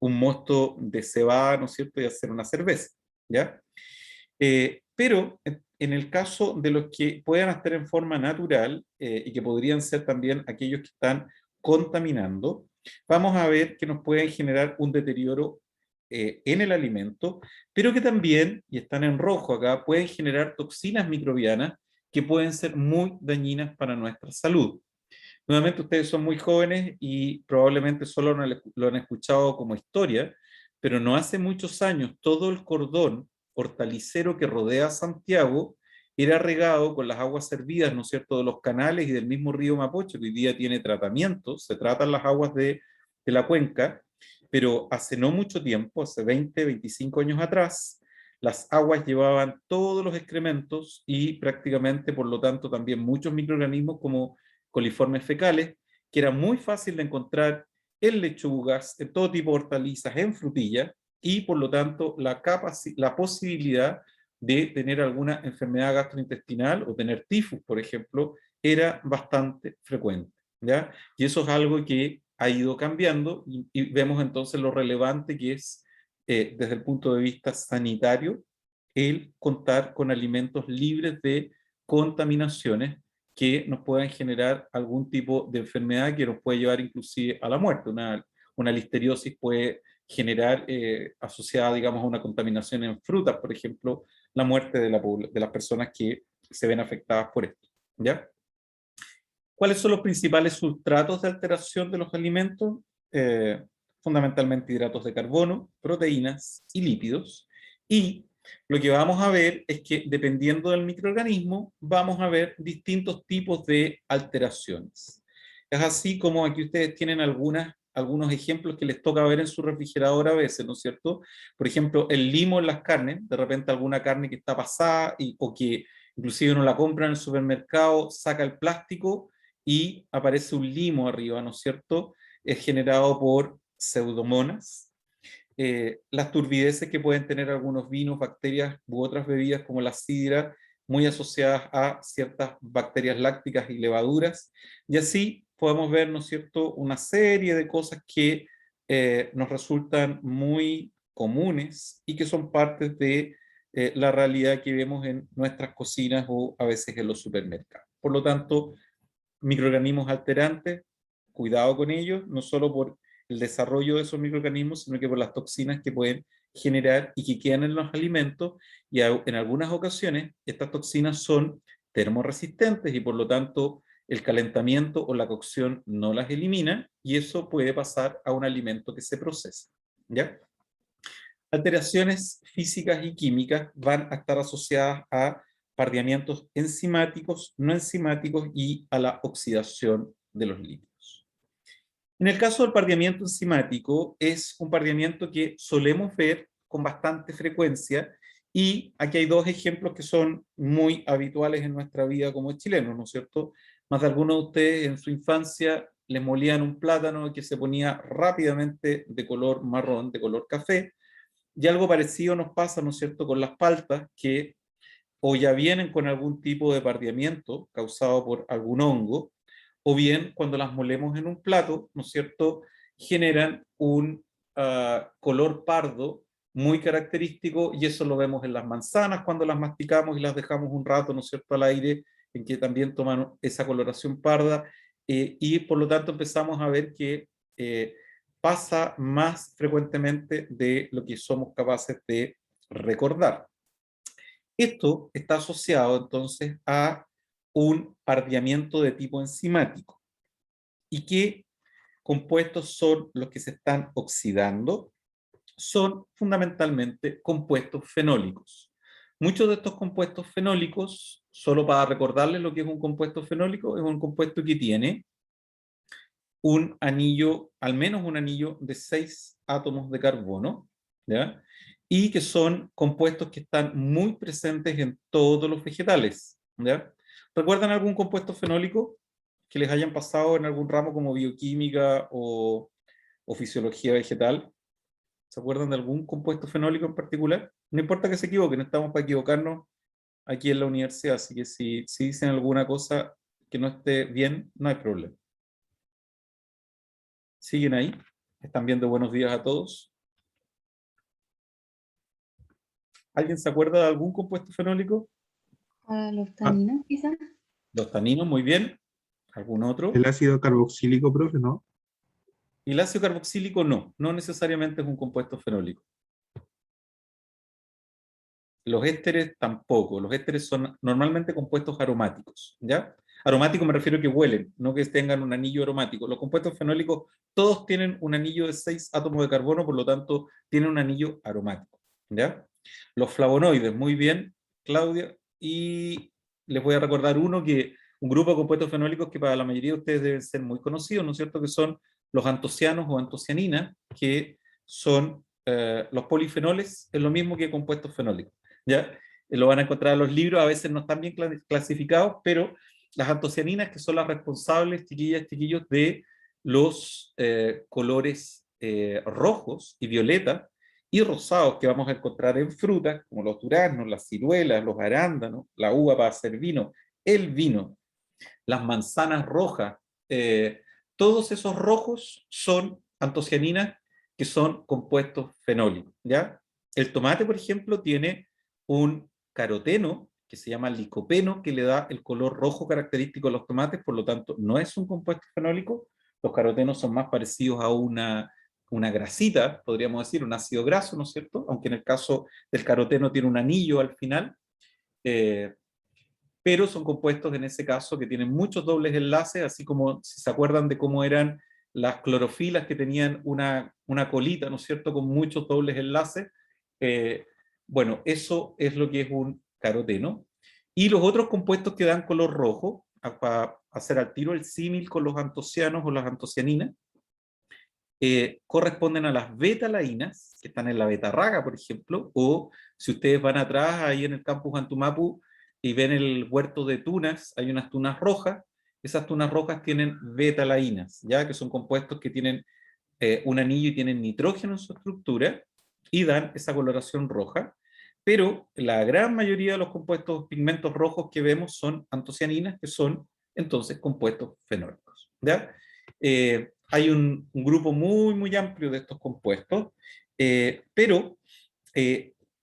un mosto de cebada, ¿no es cierto?, y hacer una cerveza, ¿ya? Pero en el caso de los que puedan estar en forma natural y que podrían ser también aquellos que están contaminando, vamos a ver que nos pueden generar un deterioro en el alimento, pero que también, y están en rojo acá, pueden generar toxinas microbianas que pueden ser muy dañinas para nuestra salud. Nuevamente, ustedes son muy jóvenes y probablemente solo lo han escuchado como historia, pero no hace muchos años todo el cordón hortalicero que rodea Santiago era regado con las aguas servidas, ¿no es cierto?, de los canales y del mismo río Mapocho, que hoy día tiene tratamiento, se tratan las aguas de la cuenca, pero hace no mucho tiempo, hace 20, 25 años atrás, las aguas llevaban todos los excrementos y prácticamente, por lo tanto, también muchos microorganismos como coliformes fecales, que era muy fácil de encontrar en lechugas, en todo tipo de hortalizas, en frutillas, y por lo tanto la posibilidad de tener alguna enfermedad gastrointestinal o tener tifus, por ejemplo, era bastante frecuente, ¿ya? Y eso es algo que ha ido cambiando y vemos entonces lo relevante que es, desde el punto de vista sanitario, el contar con alimentos libres de contaminaciones que nos puedan generar algún tipo de enfermedad que nos puede llevar inclusive a la muerte. Una listeriosis puede generar, asociada, digamos, a una contaminación en frutas, por ejemplo, la muerte de las personas que se ven afectadas por esto, ¿ya? ¿Cuáles son los principales sustratos de alteración de los alimentos? Fundamentalmente hidratos de carbono, proteínas y lípidos. Y lo que vamos a ver es que dependiendo del microorganismo, vamos a ver distintos tipos de alteraciones. Es así como aquí ustedes tienen algunos ejemplos que les toca ver en su refrigerador a veces, ¿no es cierto? Por ejemplo, el limo en las carnes, de repente alguna carne que está pasada o que inclusive uno la compra en el supermercado, saca el plástico y aparece un limo arriba, ¿no es cierto? Es generado por pseudomonas. Las turbideces que pueden tener algunos vinos, bacterias u otras bebidas como la sidra, muy asociadas a ciertas bacterias lácticas y levaduras. Y así podemos ver, ¿no es cierto?, una serie de cosas que nos resultan muy comunes y que son partes de la realidad que vemos en nuestras cocinas o a veces en los supermercados. Por lo tanto, microorganismos alterantes, cuidado con ellos, no solo por el desarrollo de esos microorganismos, sino que por las toxinas que pueden generar y que quedan en los alimentos, y en algunas ocasiones estas toxinas son termorresistentes y por lo tanto el calentamiento o la cocción no las elimina y eso puede pasar a un alimento que se procesa, ¿ya? Alteraciones físicas y químicas van a estar asociadas a pardeamientos enzimáticos, no enzimáticos y a la oxidación de los lípidos. En el caso del pardeamiento enzimático, es un pardeamiento que solemos ver con bastante frecuencia y aquí hay dos ejemplos que son muy habituales en nuestra vida como chilenos, ¿no es cierto? Más de algunos de ustedes en su infancia les molían un plátano que se ponía rápidamente de color marrón, de color café, y algo parecido nos pasa, ¿no es cierto?, con las paltas, que o ya vienen con algún tipo de pardeamiento causado por algún hongo, o bien cuando las molemos en un plato, ¿no es cierto?, generan un color pardo muy característico, y eso lo vemos en las manzanas cuando las masticamos y las dejamos un rato, ¿no es cierto?, al aire, en que también toman esa coloración parda, y por lo tanto empezamos a ver que pasa más frecuentemente de lo que somos capaces de recordar. Esto está asociado entonces a un pardeamiento de tipo enzimático. ¿Y qué compuestos son los que se están oxidando? Son fundamentalmente compuestos fenólicos. Muchos de estos compuestos fenólicos, solo para recordarles lo que es un compuesto fenólico, es un compuesto que tiene un anillo, al menos un anillo de 6 átomos de carbono, ¿ya? Y que son compuestos que están muy presentes en todos los vegetales, ¿ya? ¿Recuerdan algún compuesto fenólico que les hayan pasado en algún ramo como bioquímica o fisiología vegetal? ¿Se acuerdan de algún compuesto fenólico en particular? No importa que se equivoquen, estamos para equivocarnos aquí en la universidad, así que si dicen alguna cosa que no esté bien, no hay problema. ¿Siguen ahí? ¿Están viendo buenos días a todos? ¿Alguien se acuerda de algún compuesto fenólico? Los Ah, taninos, quizás. Los taninos, muy bien. ¿Algún otro? el ácido carboxílico, profe, ¿no? Y el ácido carboxílico no necesariamente es un compuesto fenólico. Los ésteres tampoco. Los ésteres son normalmente compuestos aromáticos, ¿ya? Aromático me refiero a que huelen, no que tengan un anillo aromático. Los compuestos fenólicos todos tienen un anillo de 6 átomos de carbono, por lo tanto tienen un anillo aromático. ¿Ya? Los flavonoides, muy bien, Claudia. Y les voy a recordar un grupo de compuestos fenólicos que para la mayoría de ustedes deben ser muy conocidos, ¿no es cierto? Que son los antocianos o antocianinas, que son los polifenoles, es lo mismo que compuestos fenólicos. ¿Ya? Lo van a encontrar en los libros, a veces no están bien clasificados, pero las antocianinas, que son las responsables, chiquillas, chiquillos, de los colores rojos y violeta y rosados que vamos a encontrar en frutas, como los duraznos, las ciruelas, los arándanos, la uva para hacer vino, el vino, las manzanas rojas, todos esos rojos son antocianinas que son compuestos fenólicos, ¿ya? El tomate, por ejemplo, tiene un caroteno que se llama licopeno, que le da el color rojo característico a los tomates, por lo tanto no es un compuesto fenólico. Los carotenos son más parecidos a una grasita, podríamos decir, un ácido graso, ¿no es cierto? Aunque en el caso del caroteno tiene un anillo al final, pero son compuestos en ese caso que tienen muchos dobles enlaces, así como si se acuerdan de cómo eran las clorofilas que tenían una colita, ¿no es cierto?, con muchos dobles enlaces. Bueno, eso es lo que es un caroteno. Y los otros compuestos que dan color rojo, para hacer al tiro el símil con los antocianos o las antocianinas, corresponden a las betalainas, que están en la betarraga, por ejemplo, o si ustedes van atrás, ahí en el campus Antumapu, y ven el huerto de tunas, hay unas tunas rojas, esas tunas rojas tienen betalainas, ¿ya? Que son compuestos que tienen un anillo y tienen nitrógeno en su estructura, y dan esa coloración roja, pero la gran mayoría de los compuestos pigmentos rojos que vemos son antocianinas, que son entonces compuestos fenólicos, ¿ya? Hay un grupo muy, muy amplio de estos compuestos, pero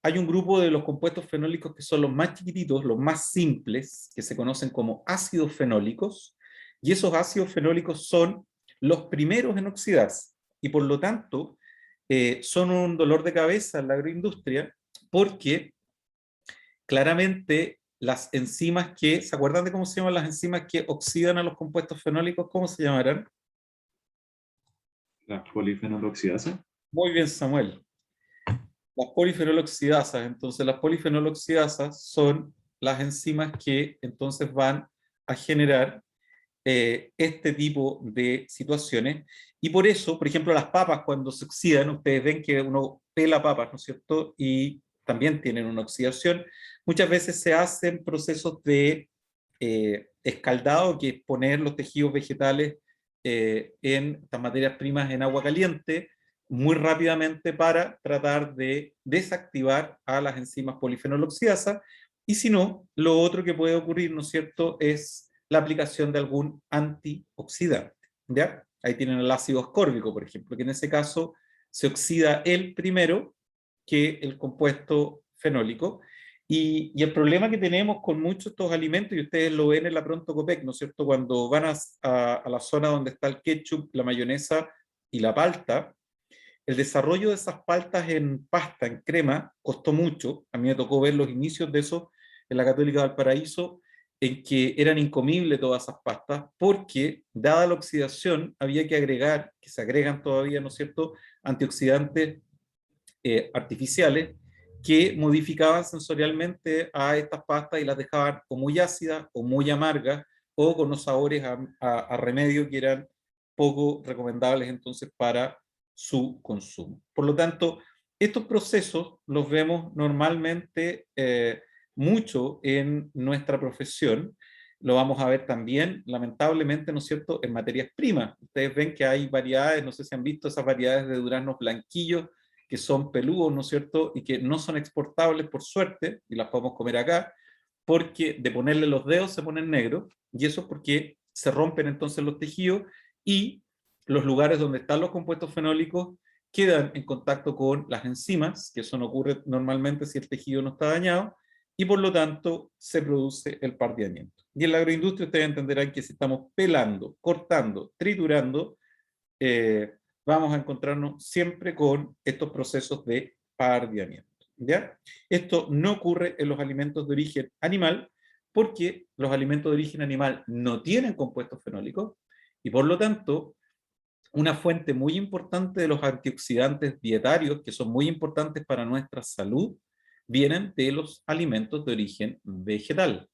hay un grupo de los compuestos fenólicos que son los más chiquititos, los más simples, que se conocen como ácidos fenólicos, y esos ácidos fenólicos son los primeros en oxidarse, y por lo tanto son un dolor de cabeza en la agroindustria, porque claramente las enzimas ¿se acuerdan de cómo se llaman las enzimas que oxidan a los compuestos fenólicos? ¿Cómo se llamarán? La polifenoloxidasa. Muy bien, Samuel. Las polifenoloxidasas. Entonces, las polifenoloxidasas son las enzimas que entonces van a generar este tipo de situaciones. Y por eso, por ejemplo, las papas cuando se oxidan, ustedes ven que uno pela papas, ¿no es cierto? Y también tienen una oxidación. Muchas veces se hacen procesos de escaldado, que es poner los tejidos vegetales en estas materias primas en agua caliente muy rápidamente para tratar de desactivar a las enzimas polifenoloxidasas. Y si no, lo otro que puede ocurrir, ¿no es cierto?, es la aplicación de algún antioxidante, ¿ya? Ahí tienen el ácido ascórbico, por ejemplo, que en ese caso se oxida él primero que el compuesto fenólico. Y el problema que tenemos con muchos de estos alimentos, y ustedes lo ven en la Pronto Copec, ¿no es cierto?, cuando van a la zona donde está el ketchup, la mayonesa y la palta, el desarrollo de esas paltas en pasta, en crema, costó mucho. A mí me tocó ver los inicios de eso en la Católica Valparaíso, en que eran incomibles todas esas pastas, porque dada la oxidación había que agregar, que se agregan todavía, ¿no es cierto?, antioxidantes artificiales que modificaban sensorialmente a estas pastas y las dejaban o muy ácidas o muy amargas o con unos sabores a remedio que eran poco recomendables entonces para su consumo. Por lo tanto, estos procesos los vemos normalmente mucho en nuestra profesión. Lo vamos a ver también, lamentablemente, ¿no es cierto?, en materias primas. Ustedes ven que hay variedades, no sé si han visto esas variedades de duraznos blanquillos, que son peludos, ¿no es cierto?, y que no son exportables por suerte, y las podemos comer acá, porque de ponerle los dedos se ponen negros, y eso es porque se rompen entonces los tejidos, y los lugares donde están los compuestos fenólicos quedan en contacto con las enzimas, que eso no ocurre normalmente si el tejido no está dañado, y por lo tanto se produce el pardeamiento. Y en la agroindustria ustedes entenderán que si estamos pelando, cortando, triturando, vamos a encontrarnos siempre con estos procesos de pardeamiento, ¿ya? Esto no ocurre en los alimentos de origen animal, porque los alimentos de origen animal no tienen compuestos fenólicos y por lo tanto una fuente muy importante de los antioxidantes dietarios, que son muy importantes para nuestra salud, vienen de los alimentos de origen vegetal.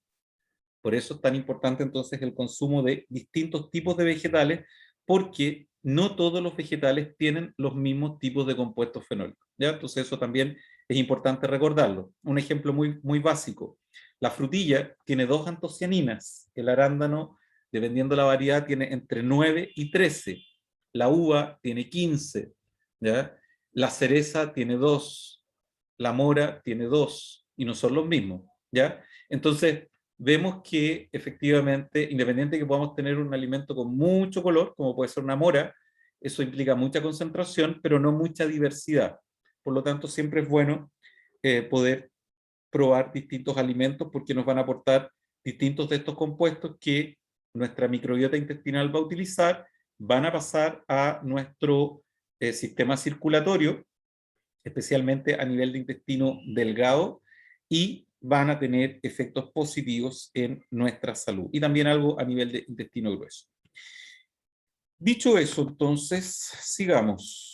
Por eso es tan importante entonces el consumo de distintos tipos de vegetales, porque no todos los vegetales tienen los mismos tipos de compuestos fenólicos, ¿ya? Entonces eso también es importante recordarlo. Un ejemplo muy básico. La frutilla tiene 2 antocianinas. El arándano, dependiendo de la variedad, tiene entre 9 y 13. La uva tiene 15. ¿Ya? La cereza tiene 2. La mora tiene 2. Y no son los mismos. ¿Ya? Entonces, vemos que efectivamente, independiente de que podamos tener un alimento con mucho color, como puede ser una mora, eso implica mucha concentración, pero no mucha diversidad. Por lo tanto, siempre es bueno poder probar distintos alimentos porque nos van a aportar distintos de estos compuestos que nuestra microbiota intestinal va a utilizar, van a pasar a nuestro sistema circulatorio, especialmente a nivel de intestino delgado, y van a tener efectos positivos en nuestra salud y también algo a nivel de intestino grueso. Dicho eso, entonces, sigamos.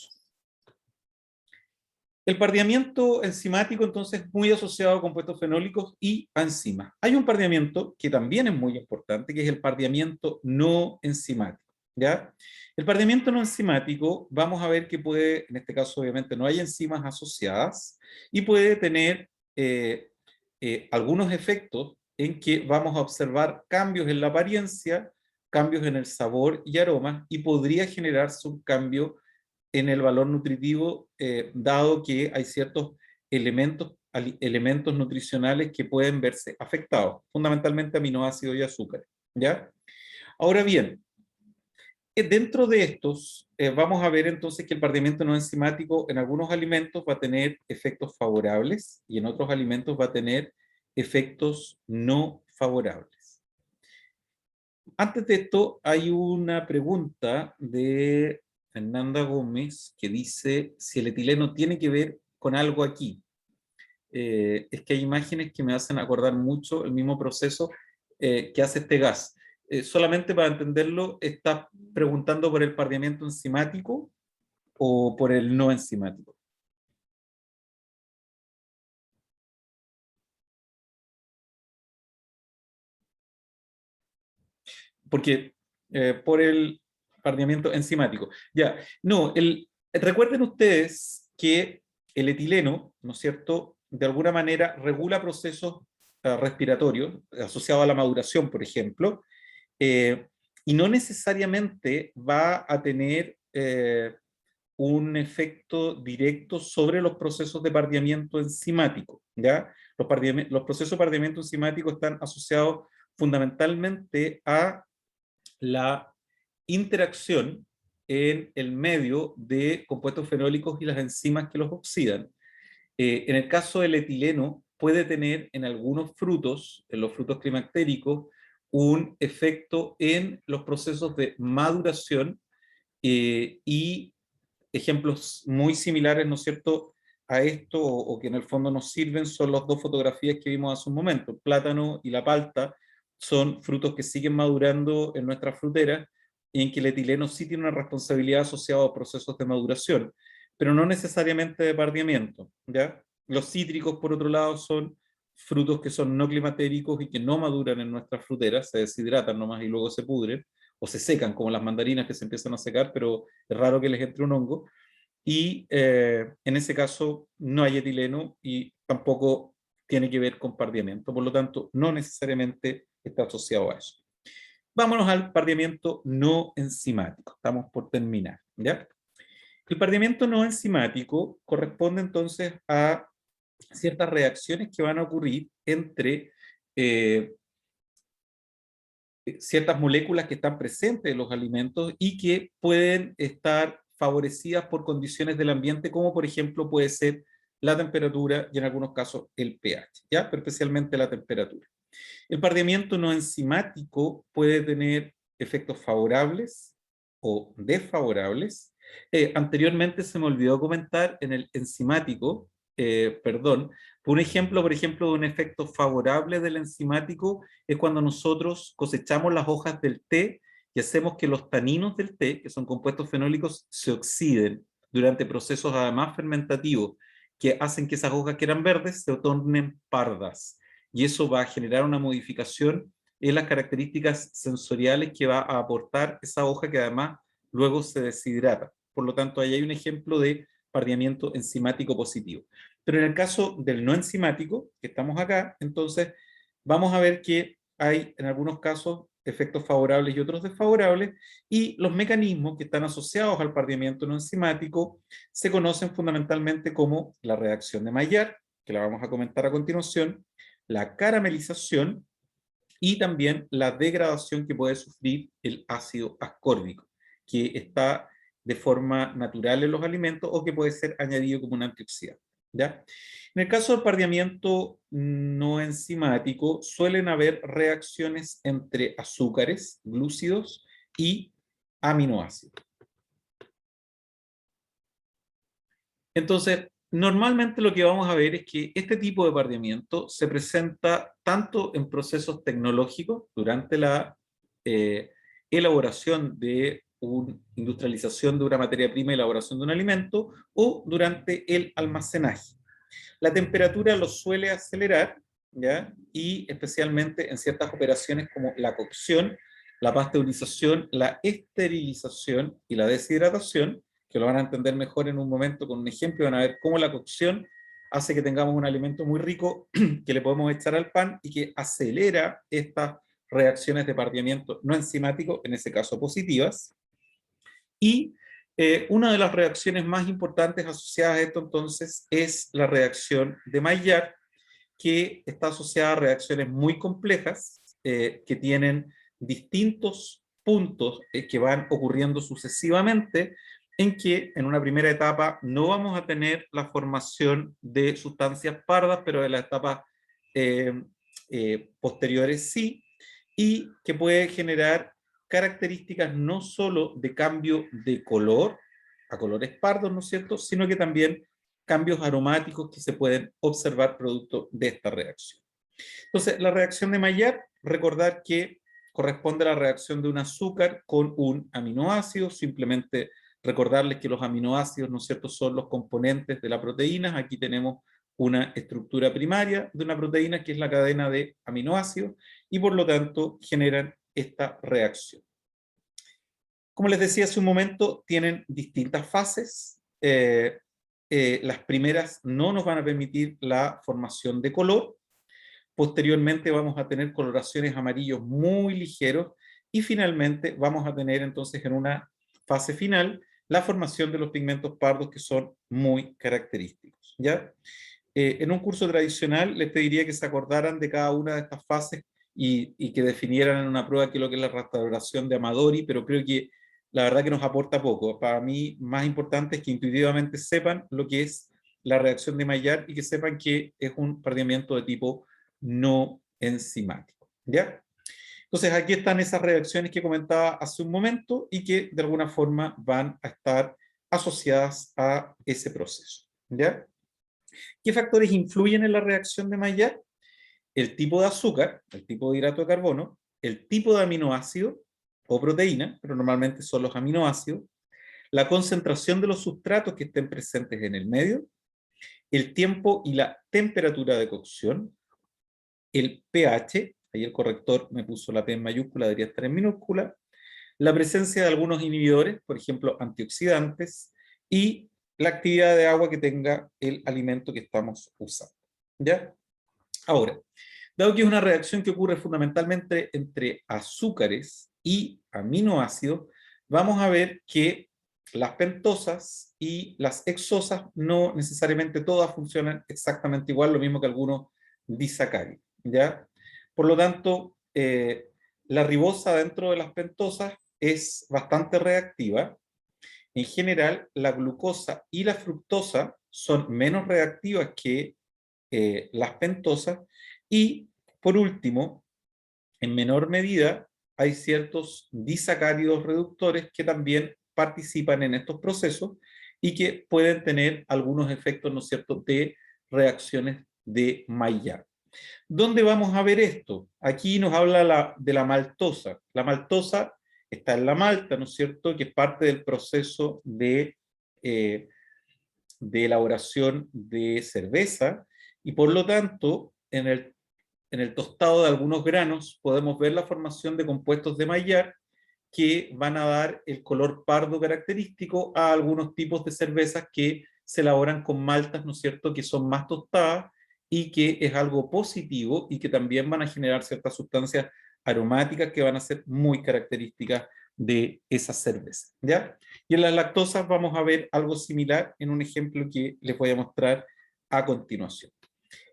El pardeamiento enzimático, entonces, muy asociado a compuestos fenólicos y a enzimas. Hay un pardeamiento que también es muy importante, que es el pardeamiento no enzimático, ¿ya? El pardeamiento no enzimático, vamos a ver que puede, en este caso obviamente no hay enzimas asociadas, y puede tener algunos efectos en que vamos a observar cambios en la apariencia, cambios en el sabor y aromas, y podría generarse un cambio en el valor nutritivo, dado que hay ciertos elementos nutricionales que pueden verse afectados, fundamentalmente aminoácidos y azúcares, ¿ya? Ahora bien, dentro de estos, vamos a ver entonces que el pardeamiento no enzimático en algunos alimentos va a tener efectos favorables y en otros alimentos va a tener efectos no favorables. Antes de esto, hay una pregunta de Fernanda Gómez que dice si el etileno tiene que ver con algo aquí. Es que hay imágenes que me hacen acordar mucho el mismo proceso que hace este gas. Solamente para entenderlo, ¿está preguntando por el pardeamiento enzimático o por el no enzimático? Porque por el pardeamiento enzimático. Ya, no, recuerden ustedes que el etileno, ¿no es cierto?, de alguna manera regula procesos respiratorios asociados a la maduración, por ejemplo, eh, y no necesariamente va a tener un efecto directo sobre los procesos de pardeamiento enzimático, ¿ya? Los procesos de pardeamiento enzimático están asociados fundamentalmente a la interacción en el medio de compuestos fenólicos y las enzimas que los oxidan. En el caso del etileno, puede tener en algunos frutos, en los frutos climactéricos, un efecto en los procesos de maduración y ejemplos muy similares, ¿no es cierto?, a esto o que en el fondo nos sirven son las 2 fotografías que vimos hace un momento. El plátano y la palta son frutos que siguen madurando en nuestras fruteras y en que el etileno sí tiene una responsabilidad asociada a procesos de maduración, pero no necesariamente de pardeamiento, ¿ya? Los cítricos, por otro lado, son frutos que son no climatéricos y que no maduran en nuestras fruteras, se deshidratan nomás y luego se pudren, o se secan, como las mandarinas que se empiezan a secar, pero es raro que les entre un hongo. Y en ese caso no hay etileno y tampoco tiene que ver con pardeamiento. Por lo tanto, no necesariamente está asociado a eso. Vámonos al pardeamiento no enzimático. Estamos por terminar, ¿ya? El pardeamiento no enzimático corresponde entonces a ciertas reacciones que van a ocurrir entre ciertas moléculas que están presentes en los alimentos y que pueden estar favorecidas por condiciones del ambiente, como por ejemplo puede ser la temperatura y en algunos casos el pH, ¿ya? Pero especialmente la temperatura. El pardeamiento no enzimático puede tener efectos favorables o desfavorables. Anteriormente se me olvidó comentar en el enzimático perdón, un ejemplo, por ejemplo, de un efecto favorable del enzimático es cuando nosotros cosechamos las hojas del té y hacemos que los taninos del té, que son compuestos fenólicos, se oxiden durante procesos además fermentativos, que hacen que esas hojas que eran verdes se tornen pardas. Y eso va a generar una modificación en las características sensoriales que va a aportar esa hoja que además luego se deshidrata. Por lo tanto, ahí hay un ejemplo de pardeamiento enzimático positivo. Pero en el caso del no enzimático, que estamos acá, entonces vamos a ver que hay en algunos casos efectos favorables y otros desfavorables, y los mecanismos que están asociados al pardeamiento no enzimático se conocen fundamentalmente como la reacción de Maillard, que la vamos a comentar a continuación, la caramelización y también la degradación que puede sufrir el ácido ascórbico, que está de forma natural en los alimentos o que puede ser añadido como un antioxidante, ¿ya? En el caso del pardeamiento no enzimático, suelen haber reacciones entre azúcares, glúcidos y aminoácidos. Entonces, normalmente lo que vamos a ver es que este tipo de pardeamiento se presenta tanto en procesos tecnológicos durante la elaboración de una industrialización de una materia prima y elaboración de un alimento, o durante el almacenaje. La temperatura lo suele acelerar, ¿ya? Y especialmente en ciertas operaciones como la cocción, la pasteurización, la esterilización y la deshidratación, que lo van a entender mejor en un momento con un ejemplo, van a ver cómo la cocción hace que tengamos un alimento muy rico que le podemos echar al pan y que acelera estas reacciones de pardeamiento no enzimático, en ese caso positivas. Y una de las reacciones más importantes asociadas a esto entonces es la reacción de Maillard, que está asociada a reacciones muy complejas que tienen distintos puntos que van ocurriendo sucesivamente, en que en una primera etapa no vamos a tener la formación de sustancias pardas, pero en las etapas posteriores sí, y que puede generar características no solo de cambio de color, a colores pardos, ¿no es cierto?, sino que también cambios aromáticos que se pueden observar producto de esta reacción. Entonces, la reacción de Maillard, recordar que corresponde a la reacción de un azúcar con un aminoácido, simplemente recordarles que los aminoácidos, ¿no es cierto?, son los componentes de la proteína. Aquí tenemos una estructura primaria de una proteína que es la cadena de aminoácidos y por lo tanto generan esta reacción. Como les decía hace un momento, tienen distintas fases. Las primeras no nos van a permitir la formación de color. Posteriormente vamos a tener coloraciones amarillos muy ligeros y finalmente vamos a tener entonces en una fase final la formación de los pigmentos pardos que son muy característicos, ¿ya? En un curso tradicional les pediría que se acordaran de cada una de estas fases y que definieran en una prueba qué es lo que es la restauración de Amadori, pero creo que la verdad que nos aporta poco. Para mí, más importante es que intuitivamente sepan lo que es la reacción de Maillard y que sepan que es un pardeamiento de tipo no enzimático, ¿ya? Entonces, aquí están esas reacciones que comentaba hace un momento y que de alguna forma van a estar asociadas a ese proceso, ¿ya? ¿Qué factores influyen en la reacción de Maillard? El tipo de azúcar, el tipo de hidrato de carbono, el tipo de aminoácido o proteína, pero normalmente son los aminoácidos, la concentración de los sustratos que estén presentes en el medio, el tiempo y la temperatura de cocción, el pH, ahí el corrector me puso la P en mayúscula, debería estar en minúscula, la presencia de algunos inhibidores, por ejemplo, antioxidantes, y la actividad de agua que tenga el alimento que estamos usando, ¿ya? Ahora, dado que es una reacción que ocurre fundamentalmente entre azúcares y aminoácidos, vamos a ver que las pentosas y las hexosas no necesariamente todas funcionan exactamente igual, lo mismo que algunos disacáridos, ¿ya? Por lo tanto, la ribosa dentro de las pentosas es bastante reactiva. En general, la glucosa y la fructosa son menos reactivas que las pentosas. Y por último, en menor medida, hay ciertos disacáridos reductores que también participan en estos procesos y que pueden tener algunos efectos, ¿no es cierto?, de reacciones de Maillard. ¿Dónde vamos a ver esto? Aquí nos habla de la maltosa. La maltosa está en la malta, ¿no es cierto?, que es parte del proceso de elaboración de cerveza, y por lo tanto, en el tostado de algunos granos podemos ver la formación de compuestos de Maillard que van a dar el color pardo característico a algunos tipos de cervezas que se elaboran con maltas, ¿no es cierto?, que son más tostadas y que es algo positivo y que también van a generar ciertas sustancias aromáticas que van a ser muy características de esa cerveza, ¿ya? Y en las lactosas vamos a ver algo similar en un ejemplo que les voy a mostrar a continuación.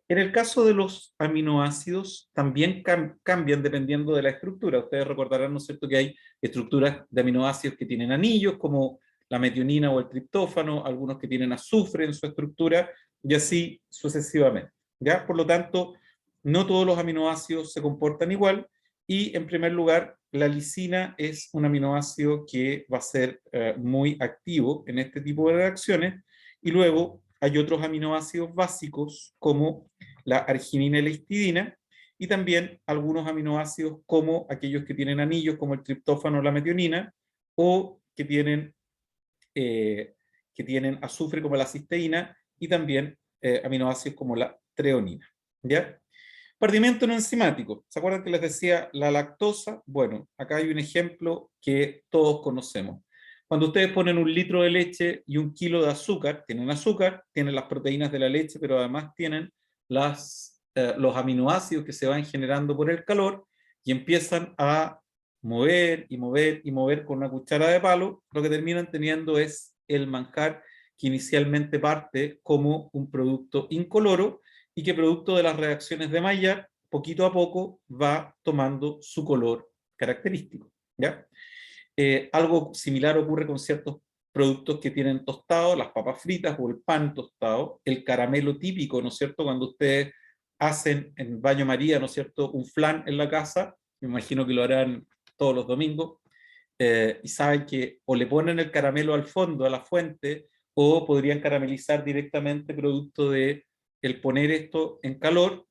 En el caso de los aminoácidos, también cambian dependiendo de la estructura. Ustedes recordarán, ¿no es cierto?, que hay estructuras de aminoácidos que tienen anillos, como la metionina o el triptófano, algunos que tienen azufre en su estructura, y así sucesivamente, ¿ya? Por lo tanto, no todos los aminoácidos se comportan igual, y en primer lugar, la lisina es un aminoácido que va a ser muy activo en este tipo de reacciones, y luego hay otros aminoácidos básicos como la arginina y la histidina, y también algunos aminoácidos como aquellos que tienen anillos, como el triptófano o la metionina, o que tienen azufre como la cisteína, y también aminoácidos como la treonina, ¿ya? Partimiento no enzimático. ¿Se acuerdan que les decía la lactosa? Bueno, acá hay un ejemplo que todos conocemos. Cuando ustedes ponen 1 litro de leche y 1 kilo de azúcar, tienen las proteínas de la leche, pero además tienen los aminoácidos que se van generando por el calor y empiezan a mover y mover y mover con una cuchara de palo. Lo que terminan teniendo es el manjar que inicialmente parte como un producto incoloro y que producto de las reacciones de Maillard, poquito a poco va tomando su color característico, ¿ya? Algo similar ocurre con ciertos productos que tienen tostado, las papas fritas o el pan tostado, el caramelo típico, ¿no es cierto? Cuando ustedes hacen en baño María, ¿no es cierto?, un flan en la casa, me imagino que lo harán todos los domingos, y saben que o le ponen el caramelo al fondo, a la fuente, o podrían caramelizar directamente producto de el poner esto en calor,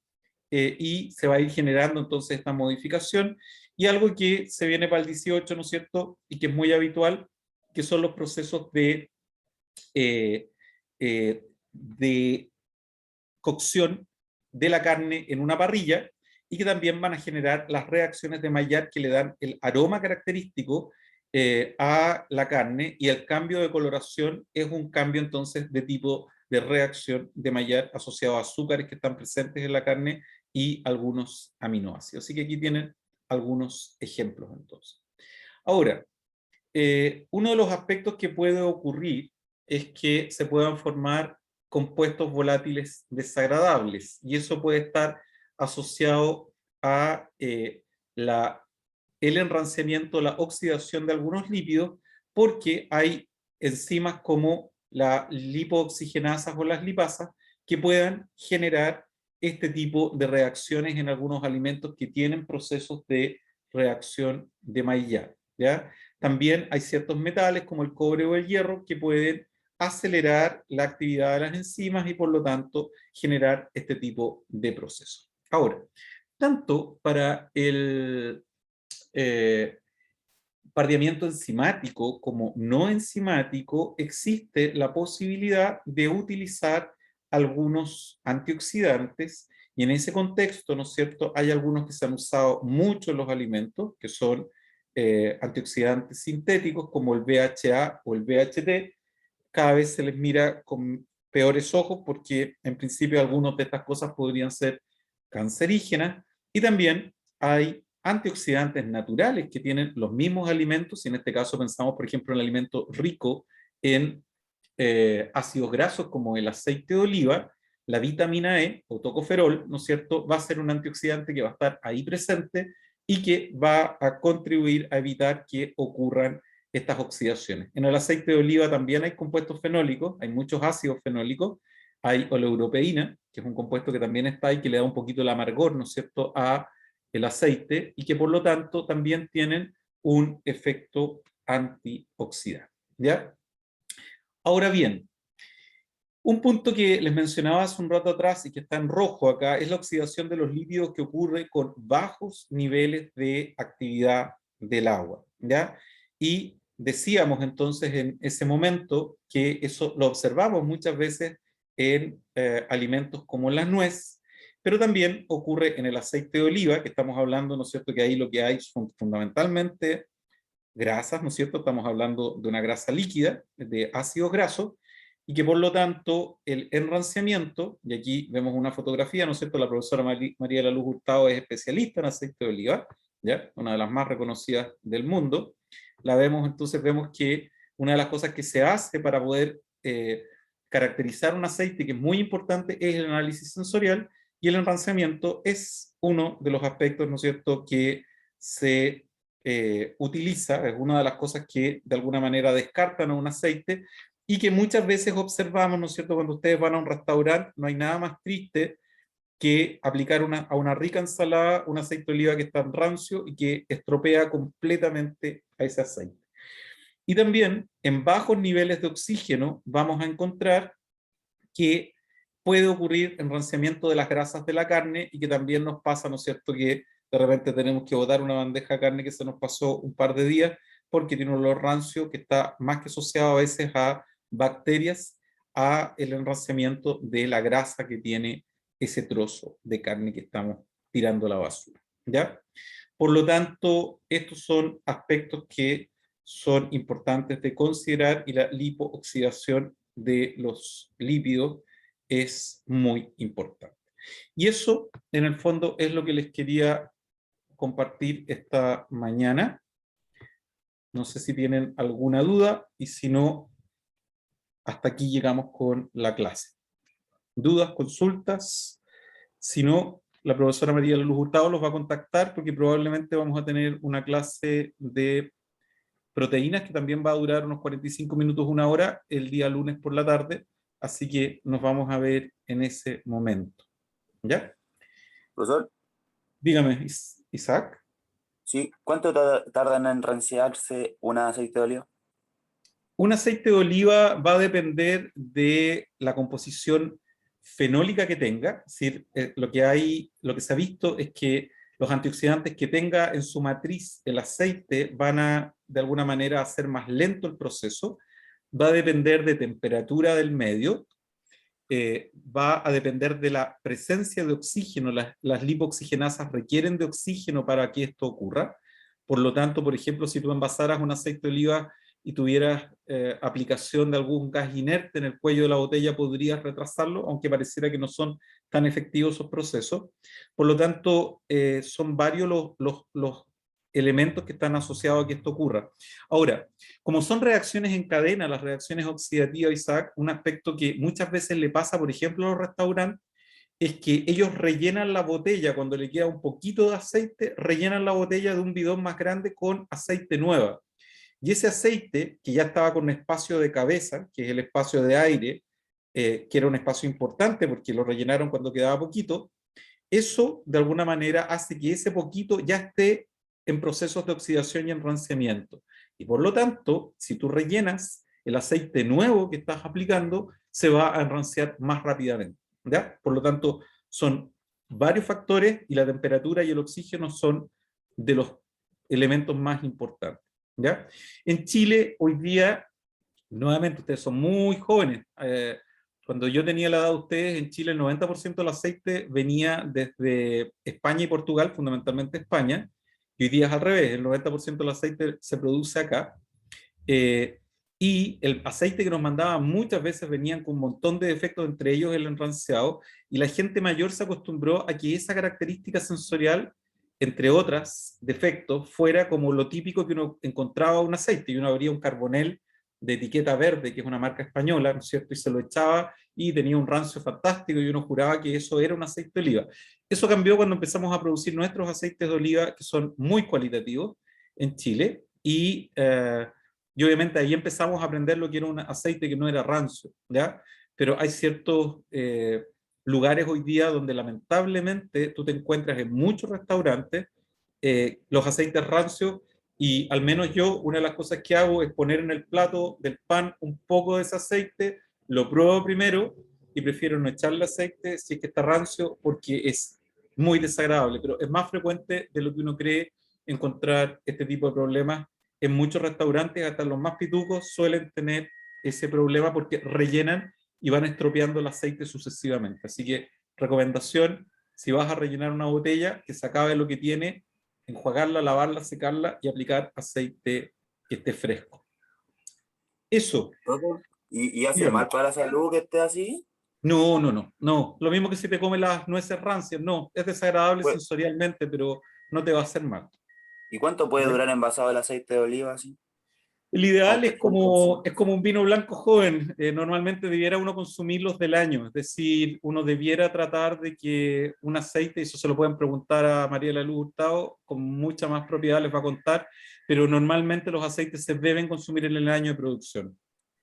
y se va a ir generando entonces esta modificación. Y algo que se viene para el 18, ¿no es cierto?, y que es muy habitual, que son los procesos eh, de cocción de la carne en una parrilla, y que también van a generar las reacciones de Maillard que le dan el aroma característico a la carne, y el cambio de coloración es un cambio entonces de tipo de reacción de Maillard asociado a azúcares que están presentes en la carne y algunos aminoácidos. Así que aquí tienen algunos ejemplos entonces. Ahora, uno de los aspectos que puede ocurrir es que se puedan formar compuestos volátiles desagradables, y eso puede estar asociado a el enranciamiento, la oxidación de algunos lípidos, porque hay enzimas como la lipooxigenasas o las lipasas que puedan generar este tipo de reacciones en algunos alimentos que tienen procesos de reacción de Maillard, ¿ya? También hay ciertos metales como el cobre o el hierro que pueden acelerar la actividad de las enzimas y por lo tanto generar este tipo de procesos. Ahora, tanto para el pardeamiento enzimático como no enzimático existe la posibilidad de utilizar algunos antioxidantes, y en ese contexto, ¿no es cierto?, hay algunos que se han usado mucho en los alimentos, que son antioxidantes sintéticos como el BHA o el BHT. Cada vez se les mira con peores ojos porque en principio algunas de estas cosas podrían ser cancerígenas, y también hay antioxidantes naturales que tienen los mismos alimentos, y en este caso pensamos por ejemplo en el alimento rico en ácidos grasos como el aceite de oliva. La vitamina E o tocoferol, ¿no es cierto?, va a ser un antioxidante que va a estar ahí presente y que va a contribuir a evitar que ocurran estas oxidaciones. En el aceite de oliva también hay compuestos fenólicos, hay muchos ácidos fenólicos, hay oleuropeína, que es un compuesto que también está ahí, que le da un poquito el amargor, ¿no es cierto?, a el aceite, y que por lo tanto también tienen un efecto antioxidante, ¿ya? Ahora bien, Un punto que les mencionaba hace un rato atrás y que está en rojo acá es la oxidación de los lípidos que ocurre con bajos niveles de actividad del agua, ¿ya? Y decíamos entonces en ese momento que eso lo observamos muchas veces en alimentos como la nuez, pero también ocurre en el aceite de oliva, que estamos hablando, ¿no es cierto?, que ahí lo que hay son fundamentalmente grasas, ¿no es cierto? Estamos hablando de una grasa líquida, de ácidos grasos, y que por lo tanto el enranciamiento, y aquí vemos una fotografía, ¿no es cierto? La profesora María de la Luz Hurtado es especialista en aceite de oliva, ¿ya? Una de las más reconocidas del mundo. La vemos, entonces vemos que una de las cosas que se hace para poder caracterizar un aceite, que es muy importante, es el análisis sensorial, y el enranciamiento es uno de los aspectos, ¿no es cierto?, que se utiliza, es una de las cosas que de alguna manera descartan a un aceite y que muchas veces observamos, ¿no es cierto?, cuando ustedes van a un restaurante, no hay nada más triste que aplicar a una rica ensalada un aceite de oliva que está rancio y que estropea completamente a ese aceite. Y también en bajos niveles de oxígeno vamos a encontrar que puede ocurrir enranciamiento de las grasas de la carne y que también nos pasa, ¿no es cierto?, que de repente tenemos que botar una bandeja de carne que se nos pasó un par de días porque tiene un olor rancio que está más que asociado a veces a bacterias, a el enranciamiento de la grasa que tiene ese trozo de carne que estamos tirando a la basura, ¿ya? Por lo tanto, estos son aspectos que son importantes de considerar y la lipooxidación de los lípidos es muy importante. Y eso, en el fondo, es lo que les quería compartir esta mañana. No sé si tienen alguna duda y si no, hasta aquí llegamos con la clase. ¿Dudas, consultas? Si no, la profesora María Luz Hurtado los va a contactar porque probablemente vamos a tener una clase de proteínas que también va a durar unos 45 minutos, una hora, el día lunes por la tarde. Así que nos vamos a ver en ese momento. ¿Ya? Profesor, Dígame, Isaac. ¿sí? ¿Cuánto tardan en ranciarse un aceite de oliva? Un aceite de oliva va a depender de la composición fenólica que tenga. Es decir, lo que se ha visto es que los antioxidantes que tenga en su matriz el aceite van a, de alguna manera, hacer más lento el proceso. Va a depender de temperatura del medio. Va a depender de la presencia de oxígeno. Las lipoxigenasas requieren de oxígeno para que esto ocurra. Por lo tanto, por ejemplo, si tú envasaras un aceite de oliva y tuvieras aplicación de algún gas inerte en el cuello de la botella, podrías retrasarlo, aunque pareciera que no son tan efectivos esos procesos. Por lo tanto, son varios los elementos que están asociados a que esto ocurra. Ahora, como son reacciones en cadena, las reacciones oxidativas, Isaac, un aspecto que muchas veces le pasa, por ejemplo, a los restaurantes, es que ellos rellenan la botella, cuando le queda un poquito de aceite, rellenan la botella de un bidón más grande con aceite nueva. Y ese aceite, que ya estaba con un espacio de cabeza, que es el espacio de aire, que era un espacio importante porque lo rellenaron cuando quedaba poquito, eso de alguna manera hace que ese poquito ya esté en procesos de oxidación y enranciamiento. Y por lo tanto, si tú rellenas el aceite nuevo que estás aplicando, se va a enranciar más rápidamente, ¿ya? Por lo tanto, son varios factores y la temperatura y el oxígeno son de los elementos más importantes, ¿ya? En Chile, hoy día, nuevamente, ustedes son muy jóvenes. Cuando yo tenía la edad de ustedes, en Chile el 90% del aceite venía desde España y Portugal, fundamentalmente España, y hoy día es al revés, el 90% del aceite se produce acá. Y el aceite que nos mandaban muchas veces venían con un montón de defectos, entre ellos el enranciado, y la gente mayor se acostumbró a que esa característica sensorial, entre otras defectos, fuera como lo típico que uno encontraba un aceite, y uno abría un Carbonel de etiqueta verde, que es una marca española, ¿no es cierto?, y se lo echaba y tenía un rancio fantástico y uno juraba que eso era un aceite de oliva. Eso cambió cuando empezamos a producir nuestros aceites de oliva, que son muy cualitativos en Chile, y obviamente ahí empezamos a aprender lo que era un aceite que no era rancio, ¿ya? Pero hay ciertos lugares hoy día donde lamentablemente tú te encuentras en muchos restaurantes los aceites rancios, y al menos yo, una de las cosas que hago es poner en el plato del pan un poco de ese aceite lo pruebo primero y prefiero no echarle aceite si es que está rancio, porque es muy desagradable, pero es más frecuente de lo que uno cree encontrar este tipo de problemas en muchos restaurantes. Hasta los más pitucos suelen tener ese problema porque rellenan y van estropeando el aceite sucesivamente. Así que recomendación, si vas a rellenar una botella, que se acabe lo que tiene, enjuagarla, lavarla, secarla y aplicar aceite que esté fresco. Eso, ¿Todo? ¿Y hace dígame. mal para la salud que esté así? No, no, no, no. Lo mismo que si te comes las nueces rancias, no. Es desagradable Pues, sensorialmente, pero no te va a hacer mal. ¿y cuánto puede ¿Ya? durar envasado el aceite de oliva así? El ideal Aunque esté en consumo. es como un vino blanco joven. Normalmente debiera uno consumirlos del año. Es decir, uno debiera tratar de que un aceite, y eso se lo pueden preguntar a Mariela Luz Hurtado, con mucha más propiedad les va a contar, pero normalmente los aceites se deben consumir en el año de producción.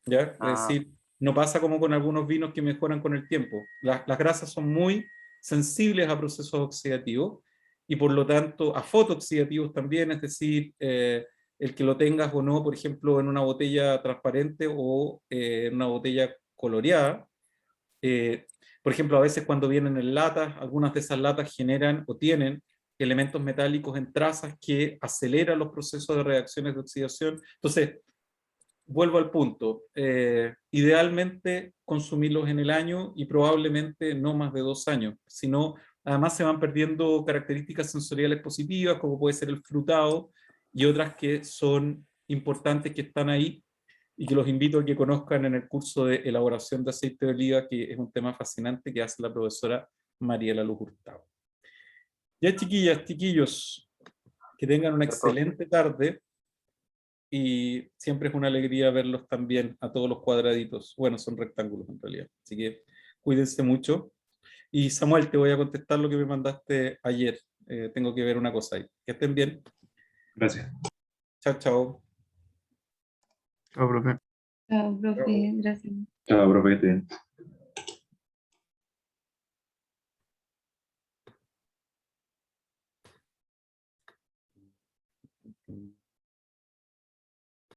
¿Ya? Es Ah, decir, no pasa como con algunos vinos que mejoran con el tiempo. Las grasas son muy sensibles a procesos oxidativos y por lo tanto a fotooxidativos también, es decir, el que lo tengas o no, por ejemplo, en una botella transparente o en una botella coloreada. Eh, por ejemplo, a veces cuando vienen en latas, algunas de esas latas generan o tienen elementos metálicos en trazas que aceleran los procesos de reacciones de oxidación. Entonces, vuelvo al punto. Idealmente consumirlos en el año y probablemente no más de 2 años. Si no, además se van perdiendo características sensoriales positivas, como puede ser el frutado y otras que son importantes que están ahí y que los invito a que conozcan en el curso de elaboración de aceite de oliva, que es un tema fascinante que hace la profesora Mariela Luz Hurtado. Ya, chiquillas, chiquillos, que tengan una excelente tarde. Y siempre es una alegría verlos también a todos los cuadraditos. Bueno, son rectángulos en realidad. Así que cuídense mucho. Y Samuel, te voy a contestar lo que me mandaste ayer. Tengo que ver una cosa ahí. Que estén bien. Gracias. Chao, chao. Chao, profe. Chao, profe, gracias. Chao, profe, que esté bien.